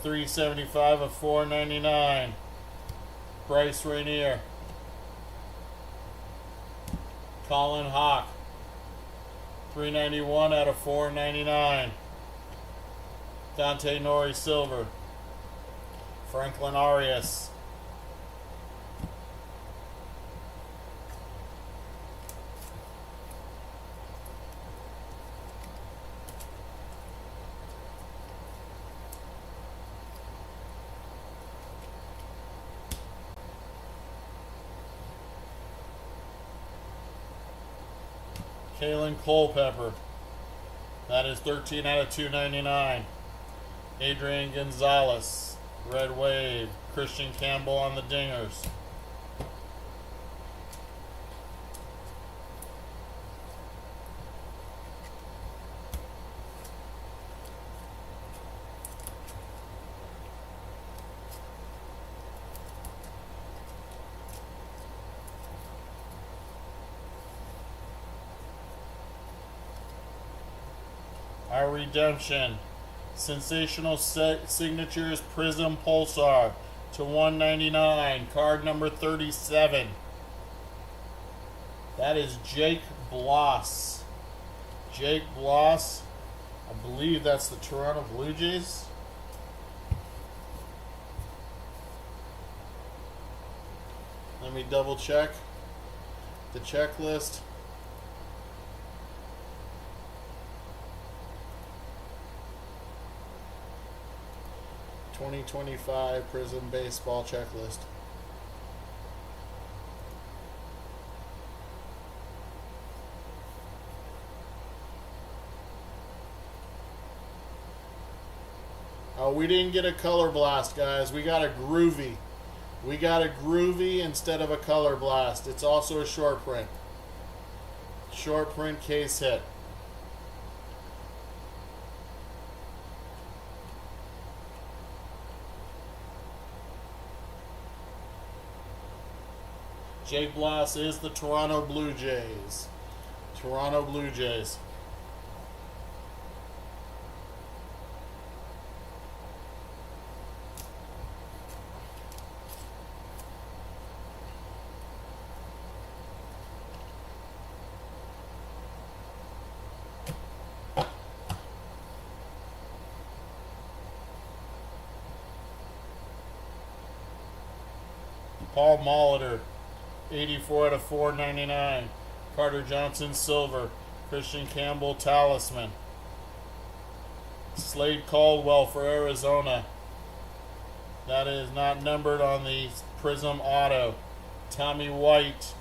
375 of 499. Bryce Rainier. Colin Hawk, 391 out of 499. Dante Nori Silver. Franklin Arias. Kalen Culpepper. That is 13 out of 299. Adrian Gonzalez. Red Wave. Christian Campbell on the dingers. Our redemption. Sensational Signatures Prizm Pulsar to 199. Card number 37. That is Jake Bloss. Jake Bloss. I believe that's the Toronto Blue Jays. Let me double check the checklist. '25 Prizm Baseball checklist. Oh, we didn't get a color blast, guys. We got a groovy. We got a groovy instead of a color blast. It's also a short print. Short print case hit. Jake Bloss is the Toronto Blue Jays. Toronto Blue Jays. Paul Molitor, 84 out of 499. Carter Johnson Silver. Christian Campbell Talisman. Slade Caldwell for Arizona. That is not numbered on the Prizm Auto. Tommy White,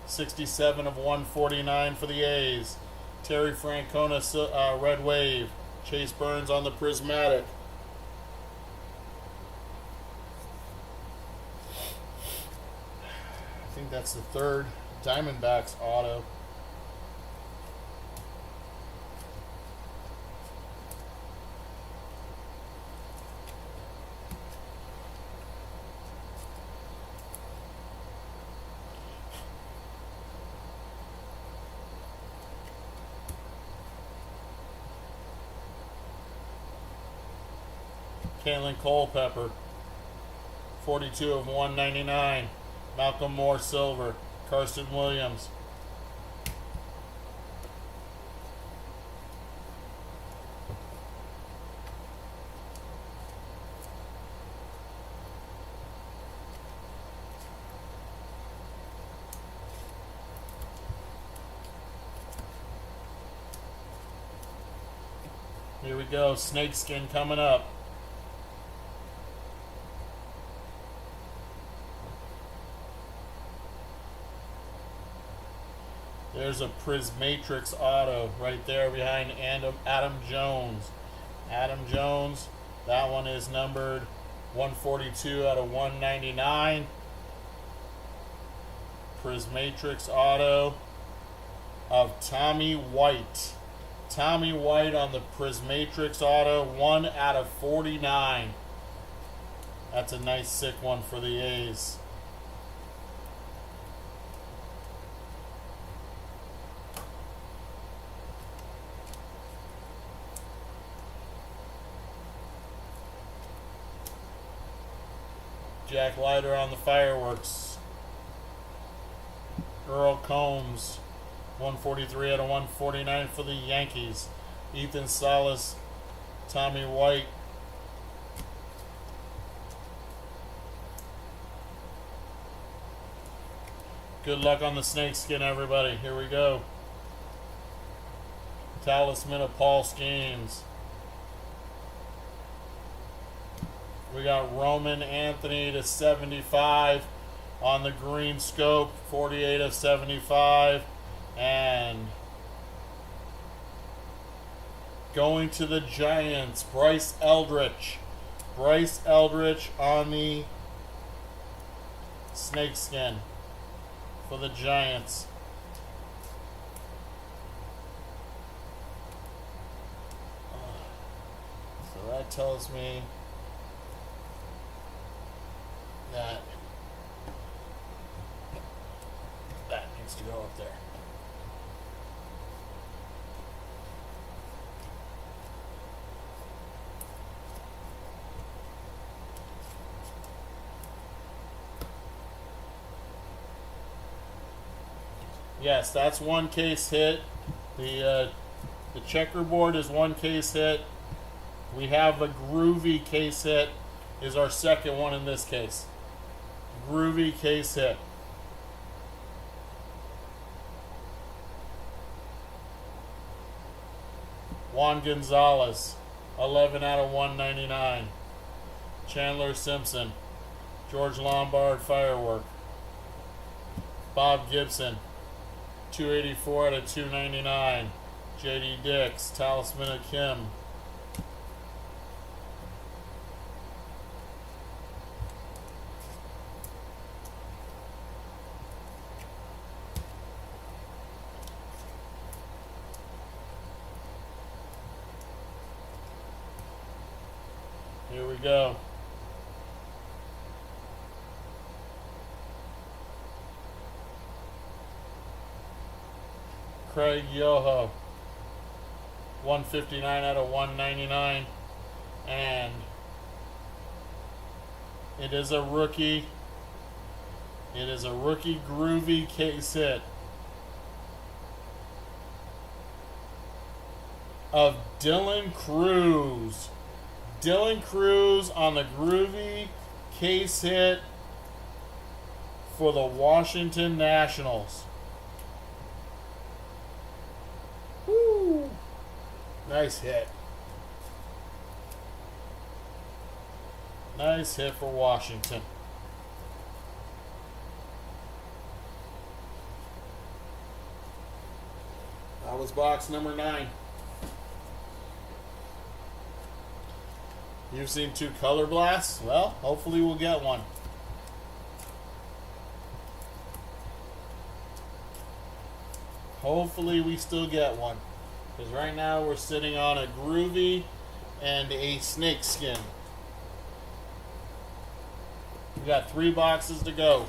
67 of 149 for the A's. Terry Francona Red Wave. Chase Burns on the Prismatic. I think that's the third Diamondbacks auto. Kalen Culpepper, 42 of 199. Malcolm Moore Silver. Carson Williams. Here we go. Snakeskin coming up. There's a Prismatrix auto right there behind Adam Jones. Adam Jones, that one is numbered 142 out of 199. Prismatrix auto of Tommy White. Tommy White on the Prismatrix auto, 1 out of 49. That's a nice sick one for the A's. Jack Leiter on the fireworks. Earl Combs, 143 out of 149 for the Yankees. Ethan Salas, Tommy White. Good luck on the snakeskin, everybody. Here we go. Talisman of Paul Skeens. We got Roman Anthony to 75 on the green scope, 48 of 75. And going to the Giants, Bryce Eldridge. Bryce Eldridge on the snakeskin for the Giants. So that tells me that needs to go up there. Yes, that's one case hit. The checkerboard is one case hit. We have a groovy case hit is our second one in this case. Groovy case hit. Juan Gonzalez, 11 out of 199. Chandler Simpson, George Lombard firework. Bob Gibson, 284 out of 299. J.D. Dix, Talisman of Kim. Here we go. Craig Yoho, 159 out of 199. And it is a rookie. It is a rookie groovy case hit of Dylan Cruz. Dylan Cruz on the groovy case hit for the Washington Nationals. Woo! Nice hit. Nice hit for Washington. That was box number 9. You've seen 2 color blasts? Well, hopefully we'll get one. Hopefully we still get one. Because right now we're sitting on a groovy and a snakeskin. We got 3 boxes to go.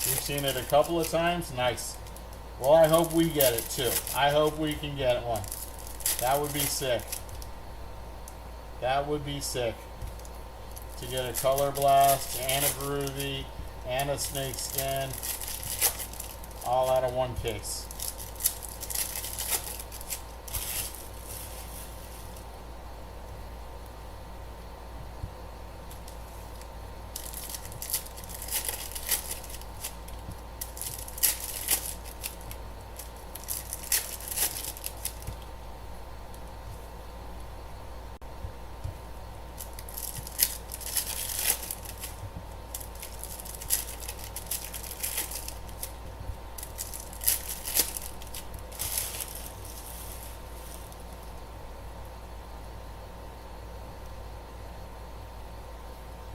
You've seen it a couple of times? Nice. Well, I hope we get it too. I hope we can get one. That would be sick. That would be sick. To get a color blast and a groovy and a snakeskin. All out of one case.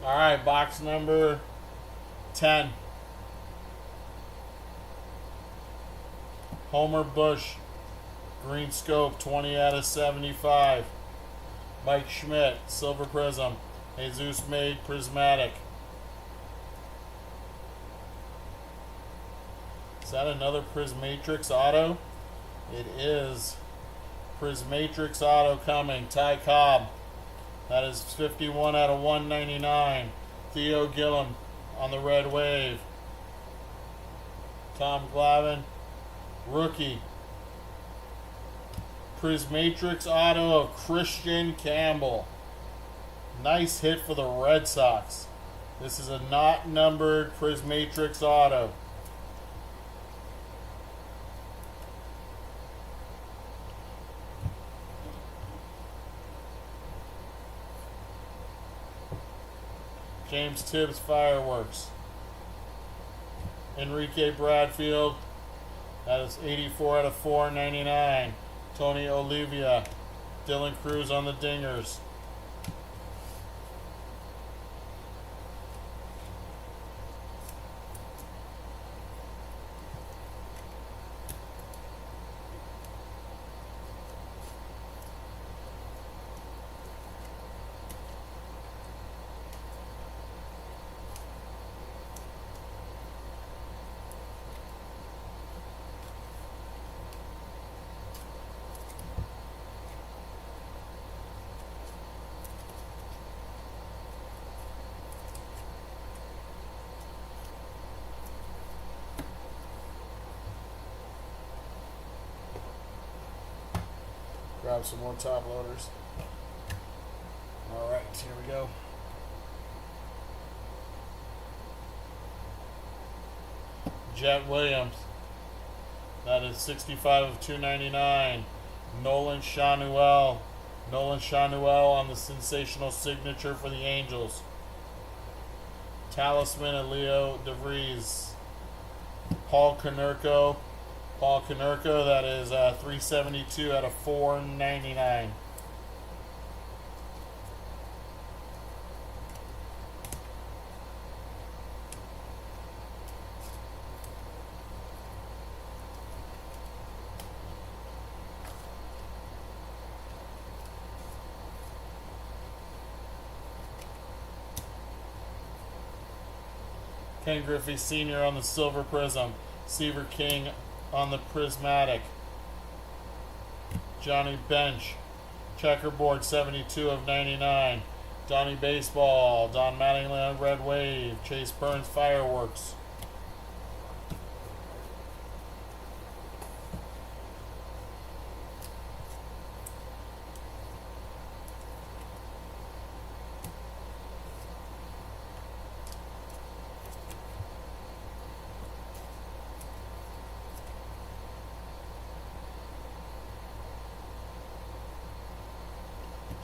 All right, box number 10. Homer Bush, green scope, 20 out of 75. Mike Schmidt, silver prism. Jesus made prismatic. Is that another Prismatrix auto? It is. Prismatrix auto coming. Ty Cobb. That is 51 out of 199. Theo Gillum on the red wave. Tom Glavine, rookie. Prismatrix auto of Christian Campbell. Nice hit for the Red Sox. This is a not numbered Prismatrix auto. James Tibbs fireworks. Enrique Bradfield. That is 84 out of 499. Tony Olivia. Dylan Cruz on the dingers. Grab some more top loaders. Alright, here we go. Jet Williams. That is 65 of 299. Nolan Shanuel. Nolan Shanuel on the sensational signature for the Angels. Talisman of Leo DeVries. Paul Konerko. Paul Konerko, that is 372 out of 499. Ken Griffey Sr. on the silver prism. Seaver King on the prismatic. Johnny Bench, checkerboard, 72 of 99. Johnny Baseball, Don Mattingly on red wave. Chase Burns fireworks.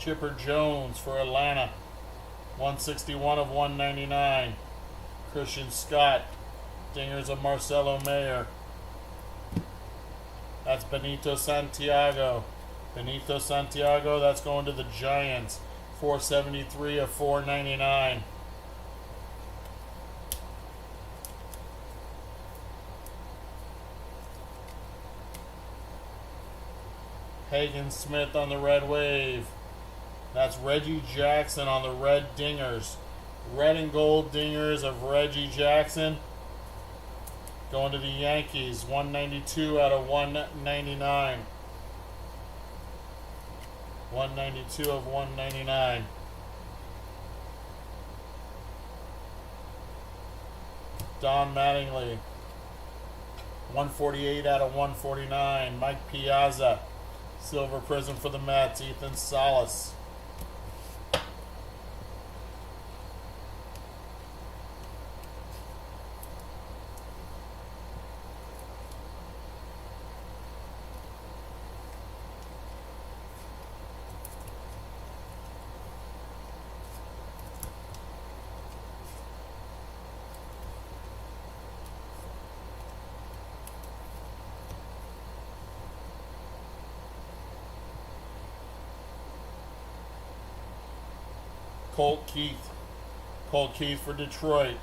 Chipper Jones for Atlanta, 161 of 199. Christian Scott, dingers of Marcelo Mayer. That's Benito Santiago. Benito Santiago, that's going to the Giants, 473 of 499. Hagen Smith on the red wave. That's Reggie Jackson on the red dingers. Red and gold dingers of Reggie Jackson. Going to the Yankees, 192 out of 199. 192 of 199. Don Mattingly. 148 out of 149. Mike Piazza. Silver Prizm for the Mets. Ethan Salas. Colt Keith. Colt Keith for Detroit.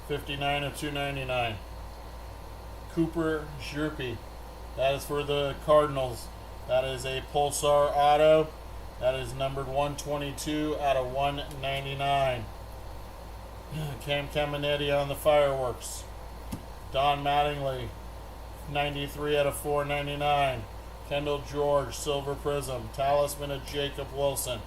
59 of 299. Cooper Zherpe. That is for the Cardinals. That is a Pulsar auto. That is numbered 122 out of 199. Cam Caminetti on the fireworks. Don Mattingly. 93 out of 499. Kendall George, Silver Prizm. Talisman of Jacob Wilson.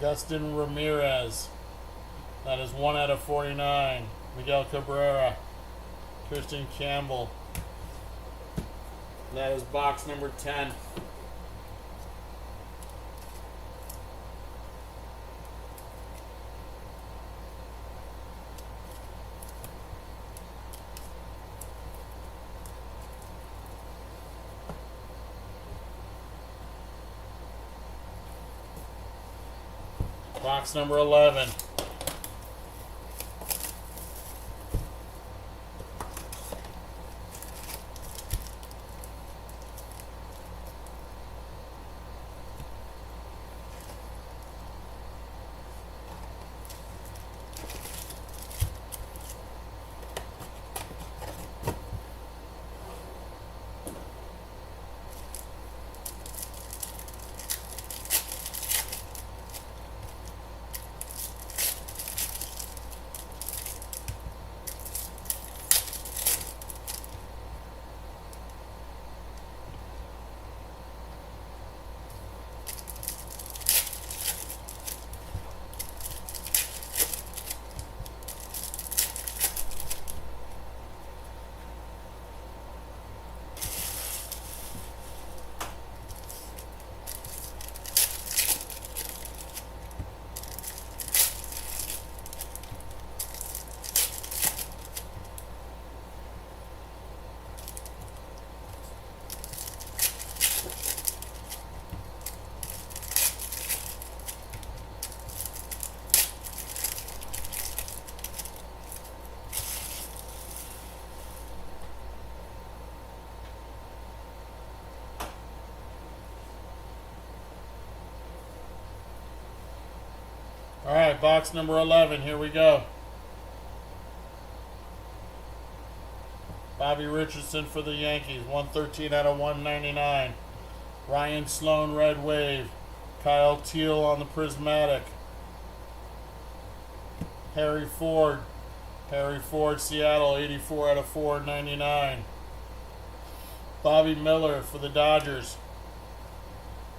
Agustin Ramirez. That is 1 out of 49. Miguel Cabrera. Christian Campbell. That is box number 10. Box number 11. All right, box number 11. Here we go. Bobby Richardson for the Yankees. 113 out of 199. Ryan Sloan, Red Wave. Kyle Teal on the Prismatic. Harry Ford. Harry Ford, Seattle. 84 out of 499. Bobby Miller for the Dodgers.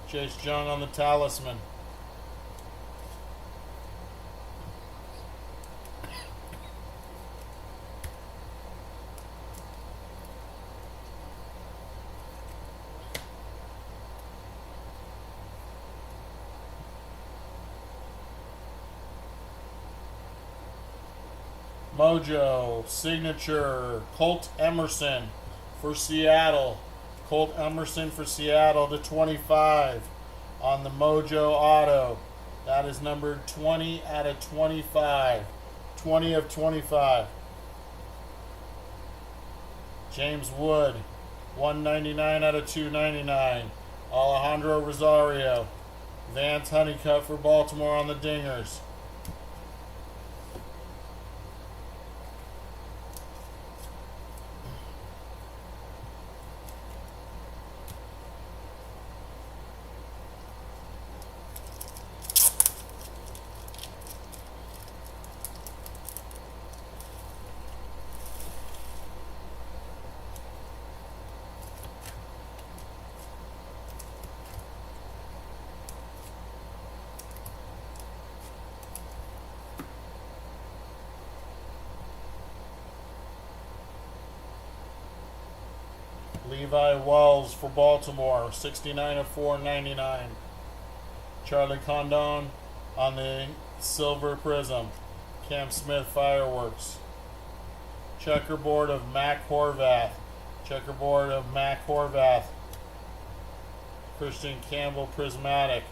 Chase Young on the Talisman. Mojo, signature, Colt Emerson for Seattle. Colt Emerson for Seattle to 25 on the Mojo auto. That is numbered 20 out of 25. 20 of 25. James Wood, 199 out of 299. Alejandro Rosario. Vance Honeycutt for Baltimore on the Dingers. Levi Wells for Baltimore, 69 of 499. Charlie Condon on the silver prism. Cam Smith Fireworks. Checkerboard of Mac Horvath. Checkerboard of Mac Horvath. Christian Campbell Prismatic.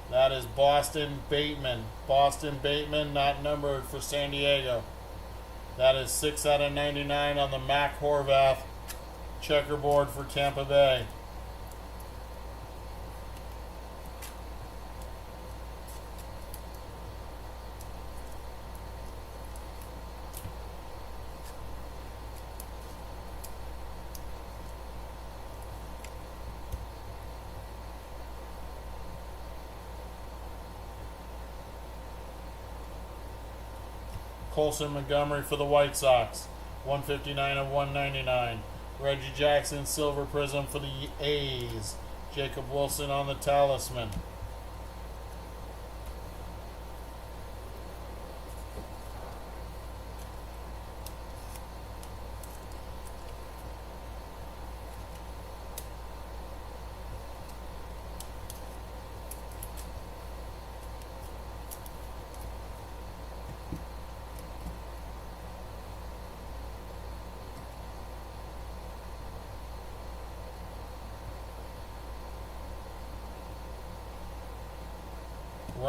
That is Boston Bateman. Boston Bateman, not numbered, for San Diego. That is 6 out of 99 on the Mac Horvath checkerboard for Tampa Bay. Colson Montgomery for the White Sox, 159 of 199. Reggie Jackson silver prism for the A's. Jacob Wilson on the Talisman.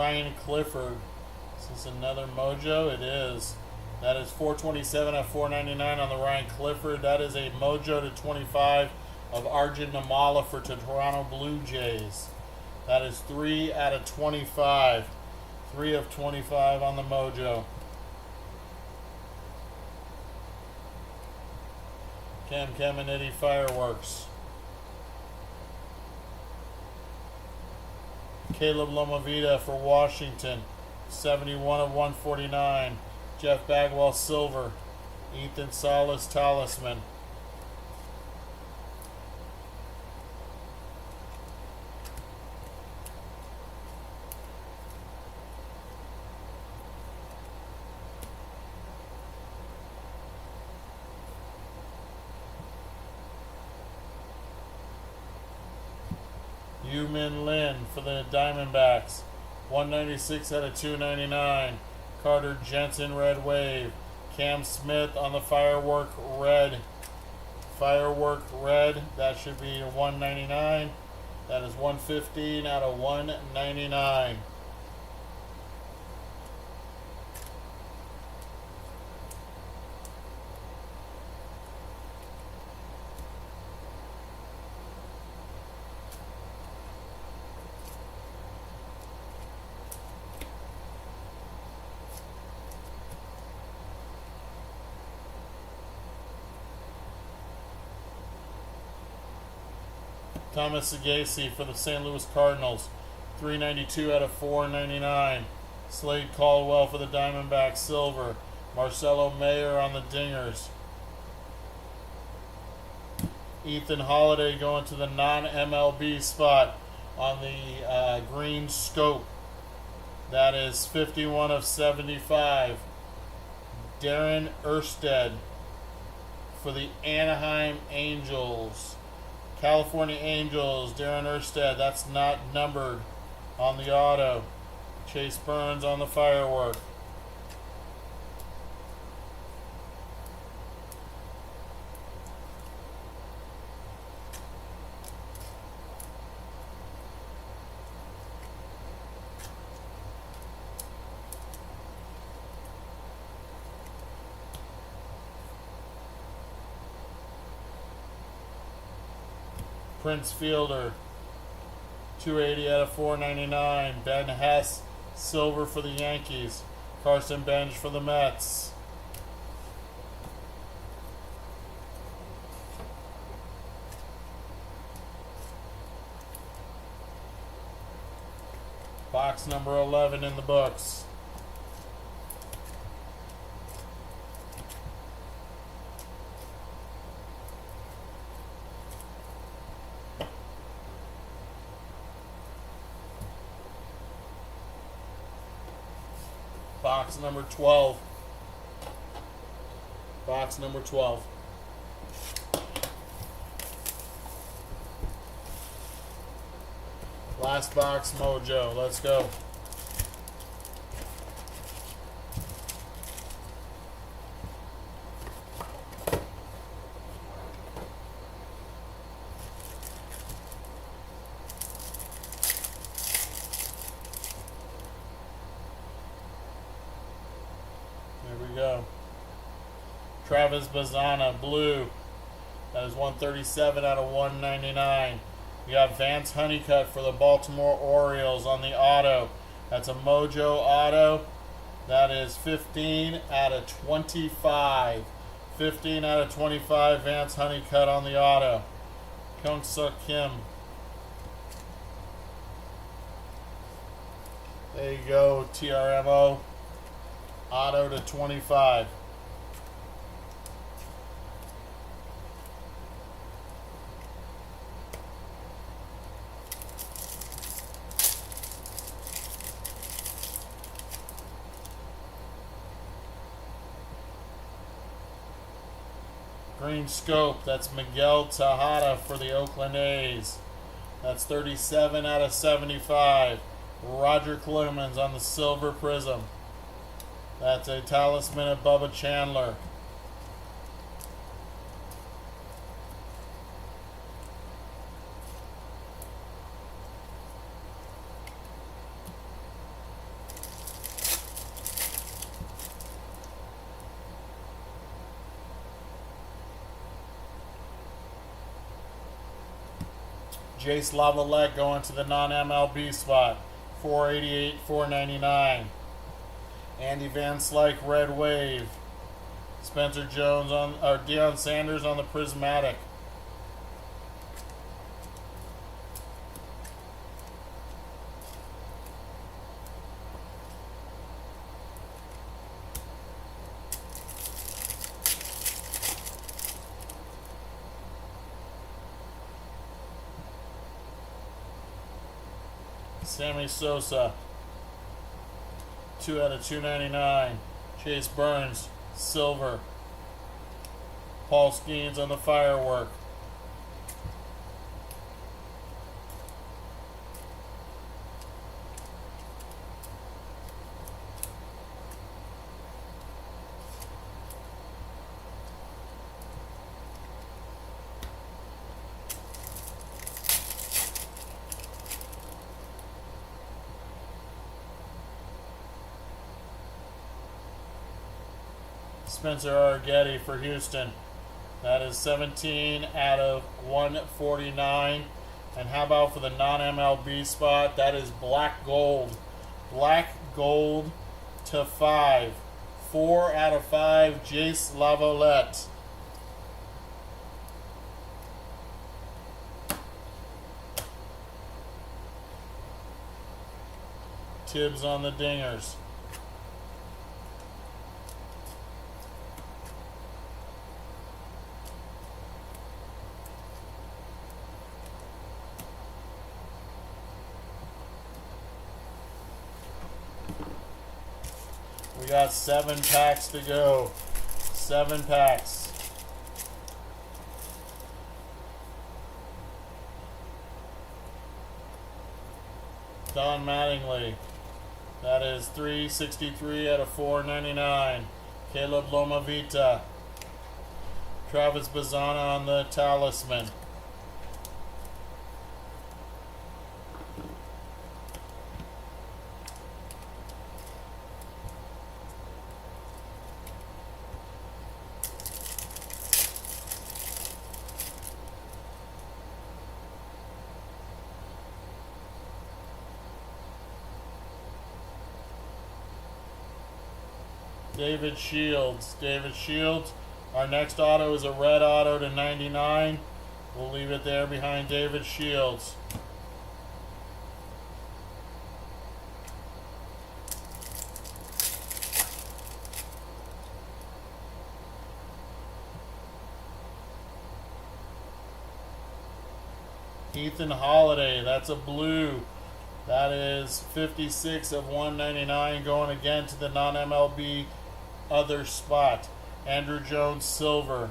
Ryan Clifford. Is this another mojo? It is. That is 427 of 499 on the Ryan Clifford. That is a mojo to 25 of Arjun Namala for Toronto Blue Jays. That is 3 out of 25. 3 of 25 on the mojo. Cam Caminiti Fireworks. Caleb Lomavita for Washington, 71 of 149. Jeff Bagwell silver. Ethan Salas Talisman. Yu-Min Lin for the Diamondbacks, 196 out of 299. Carter Jensen Red Wave. Cam Smith on the Firework Red. Firework Red, that should be 199. That is 115 out of 199. Thomas Sagasi for the St. Louis Cardinals, 392 out of 499. Slade Caldwell for the Diamondbacks, silver. Marcelo Mayer on the Dingers. Ethan Holiday going to the non-MLB spot on the green scope. That is 51 of 75. Darren Erstad for the Anaheim Angels. California Angels, Darren Erstad, that's not numbered on the auto. Chase Burns on the Firework. Prince Fielder, 280 out of 499. Ben Hess, silver for the Yankees. Carson Bench for the Mets. Box number 11 in the books. Box number 12. Box number 12. Last box mojo. Let's go. There we go. Travis Bazzana, blue. That is 137 out of 199. You got Vance Honeycutt for the Baltimore Orioles on the auto. That's a mojo auto. That is 15 out of 25. 15 out of 25, Vance Honeycutt on the auto. Kyung Suk Kim. There you go, TRMO. Auto to 25. Green scope, that's Miguel Tejada for the Oakland A's. That's 37 out of 75. Roger Clemens on the silver prism. That's a talisman of Bubba Chandler. Jace Lavalette going to the non-MLB spot. 488, 499. Andy Van Slyke, red wave. Spencer Jones on, or Deion Sanders on the prismatic. Sammy Sosa, 2 out of 299. Chase Burns, silver. Paul Skeens on the firework. Spencer Argetti for Houston. That is 17 out of 149. And how about for the non-MLB spot? That is black gold. Black gold to 5. 4 out of 5, Jace Lavalette. Tibbs on the dingers. We got 7 packs to go. 7 packs. Don Mattingly. That is 363 out of 499. Caleb Lomavita. Travis Bazzana on the talisman. David Shields. David Shields. Our next auto is a red auto to 99. We'll leave it there behind David Shields. Ethan Holiday. That's a blue. That is 56 of 199 going again to the non-MLB other spot. Andrew Jones, silver.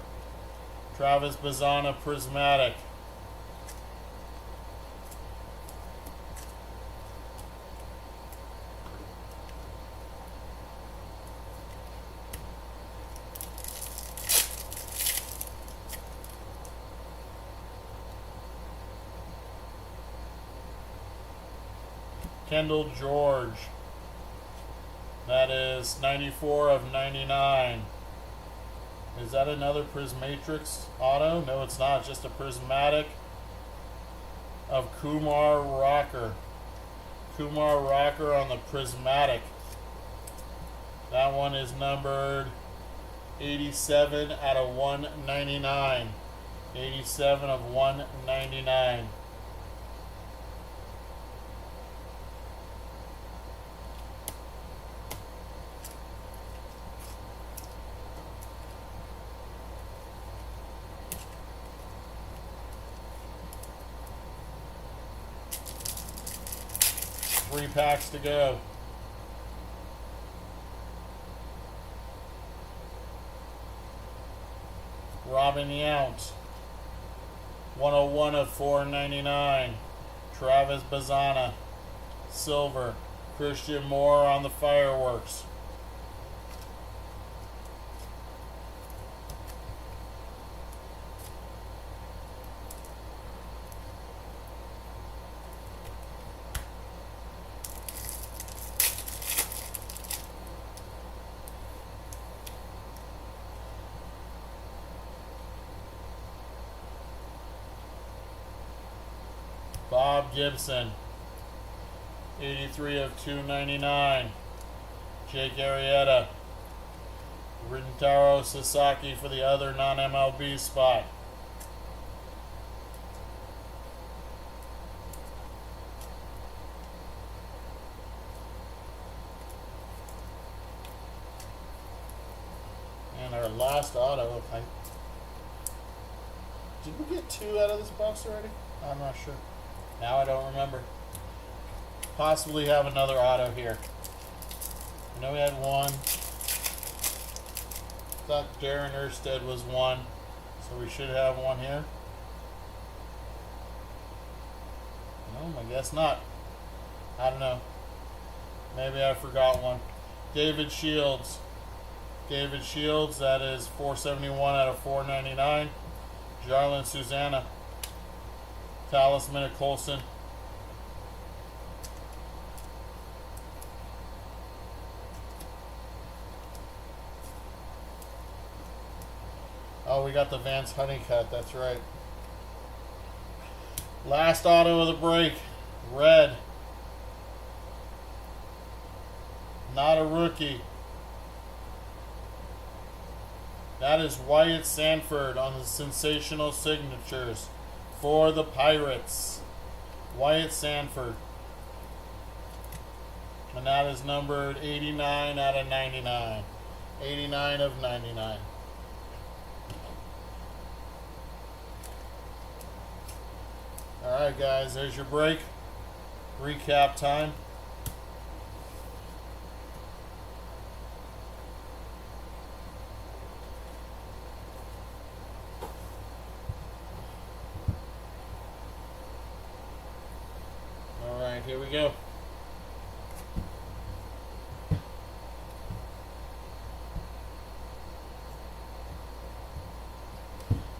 Travis Bazzana, prismatic. Kendall George. That is 94 of 99. Is that another Prismatrix auto? No, it's not. Just a prismatic of Kumar Rocker. Kumar Rocker on the prismatic. That one is numbered 87 out of 199. 87 of 199. Three packs to go. Robin Yount, 101 of 499. Travis Bazana, silver. Christian Moore on the fireworks. Bob Gibson, 83 of 299. Jake Arrieta. Rintaro Sasaki for the other non-MLB spot. And our last auto. Did we get two out of this box already? I'm not sure. Now I don't remember. Possibly have another auto here. I know we had one. Thought Darren Erstead was one, so we should have one here. No, I guess not. I don't know. Maybe I forgot one. David Shields. David Shields, that is 471 out of 499. Jarlin Susanna. Talisman of Colson. Oh, we got the Vance Honeycutt, that's right. Last auto of the break. Red. Not a rookie. That is Wyatt Sanford on the sensational signatures for the Pirates. Wyatt Sanford. And that is numbered 89 out of 99. 89 of 99. Alright guys, there's your break. Recap time. Alright, here we go.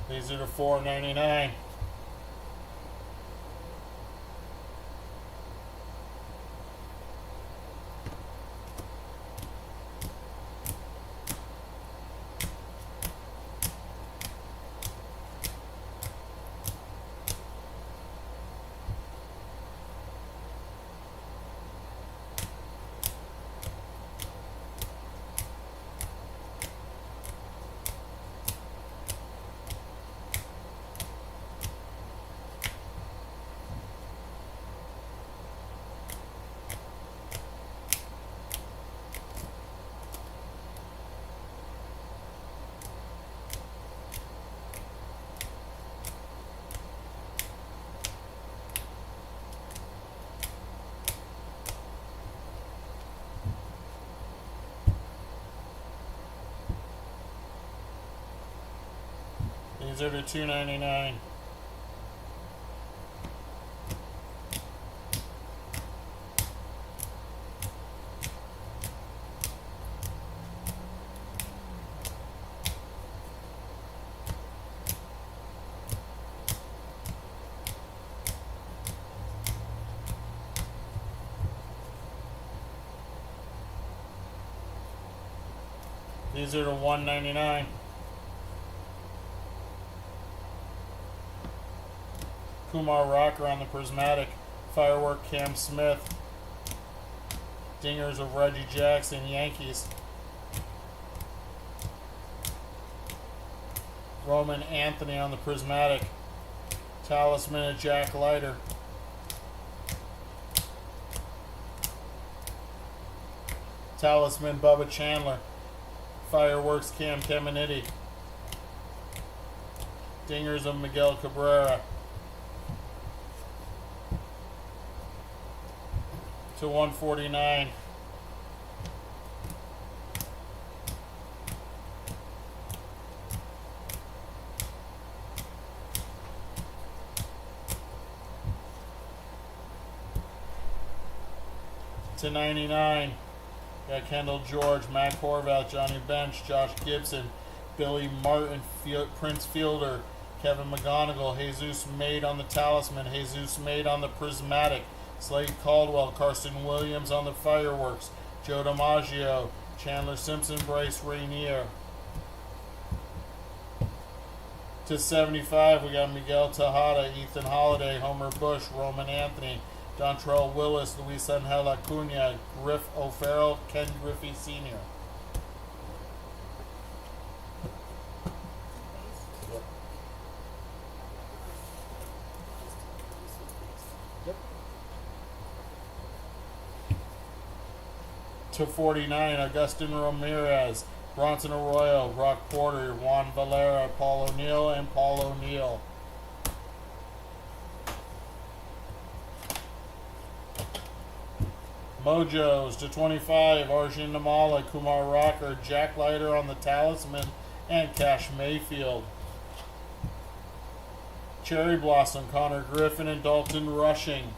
These are the $4.99. These are the $2.99. These are the 199. Kumar Rocker on the Prismatic. Firework Cam Smith. Dingers of Reggie Jackson, Yankees. Roman Anthony on the Prismatic. Talisman of Jack Leiter. Talisman Bubba Chandler. Fireworks Cam Caminiti. Dingers of Miguel Cabrera. To 149. To 99. Got Kendall George, Matt Horvath, Johnny Bench, Josh Gibson, Billy Martin, Prince Fielder, Kevin McGonigal, Jesus Made on the Talisman, Jesus Made on the Prismatic, Slade Caldwell, Carson Williams on the Fireworks, Joe DiMaggio, Chandler Simpson, Bryce Rainier. To 75, we got Miguel Tejada, Ethan Holiday, Homer Bush, Roman Anthony, Dontrell Willis, Luis Angel Acuna, Griff O'Farrell, Ken Griffey Sr. Yep. To 49, Augustin Ramirez, Bronson Arroyo, Brock Porter, Juan Valera, Paul O'Neill, and Paul O'Neill. Mojos to 25, Arjun Namala, Kumar Rocker, Jack Leiter on the Talisman, and Cash Mayfield. Cherry Blossom, Connor Griffin and Dalton Rushing.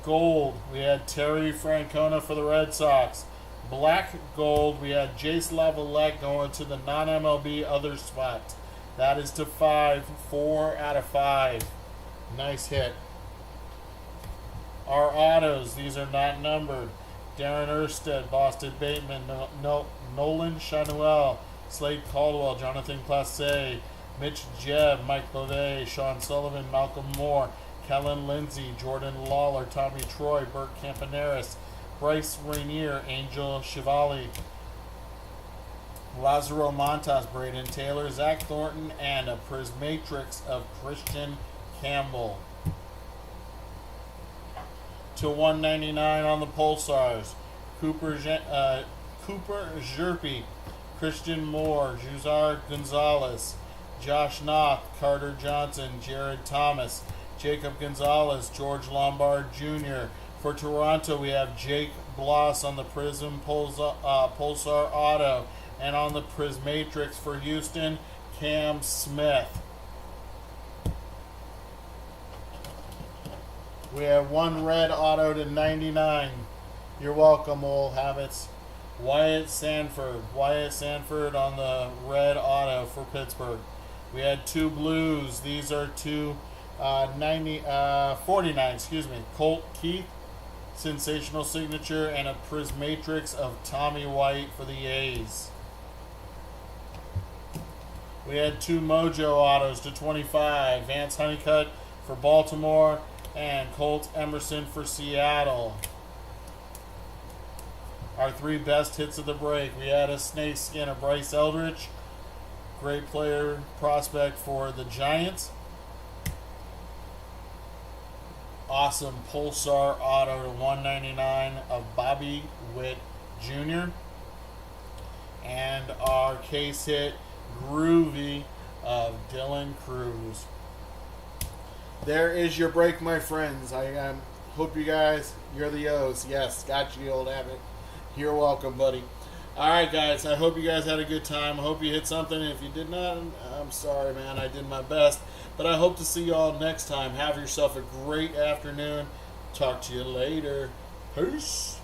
Gold, we had Terry Francona for the Red Sox. Black gold, we had Jace Lavalette going to the non-MLB other spot. That is to 5, 4 out of 5. Nice hit. Our autos, these are not numbered. Darren Erstead, Boston Bateman, Nolan Chanuel, Slade Caldwell, Jonathan Classe, Mitch Jebb, Mike Beauvais, Sean Sullivan, Malcolm Moore, Kellen Lindsay, Jordan Lawler, Tommy Troy, Bert Campaneris, Bryce Rainier, Angel Chevali, Lazaro Montas, Braden Taylor, Zach Thornton, and a Prismatrix of Christian Campbell. To 199 on the Pulsars, Cooper Zerpe, Christian Moore, Juzar Gonzalez, Josh Knoth, Carter Johnson, Jared Thomas, Jacob Gonzalez, George Lombard Jr. For Toronto, we have Jake Bloss on the Prizm Pulsar Auto, and on the Prismatrix for Houston, Cam Smith. We have one red auto to 99. You're welcome, old habits. Wyatt Sanford on the red auto for Pittsburgh. We had two blues. These are two 49, Colt Keith, sensational signature, and a Prismatrix of Tommy White for the A's. We had two Mojo autos to 25. Vance Honeycutt for Baltimore and Colt Emerson for Seattle. Our three best hits of the break. We had a snake skin of Bryce Eldridge, great player prospect for the Giants. Awesome Pulsar auto to 199 of Bobby Witt Jr. And our case hit Groovy of Dylan Cruz. There is your break, my friends. I hope you guys, you're the O's. Yes, got you, old habit. You're welcome, buddy. Alright, guys, I hope you guys had a good time. I hope you hit something. If you did not, I'm sorry, man. I did my best. But I hope to see you all next time. Have yourself a great afternoon. Talk to you later. Peace.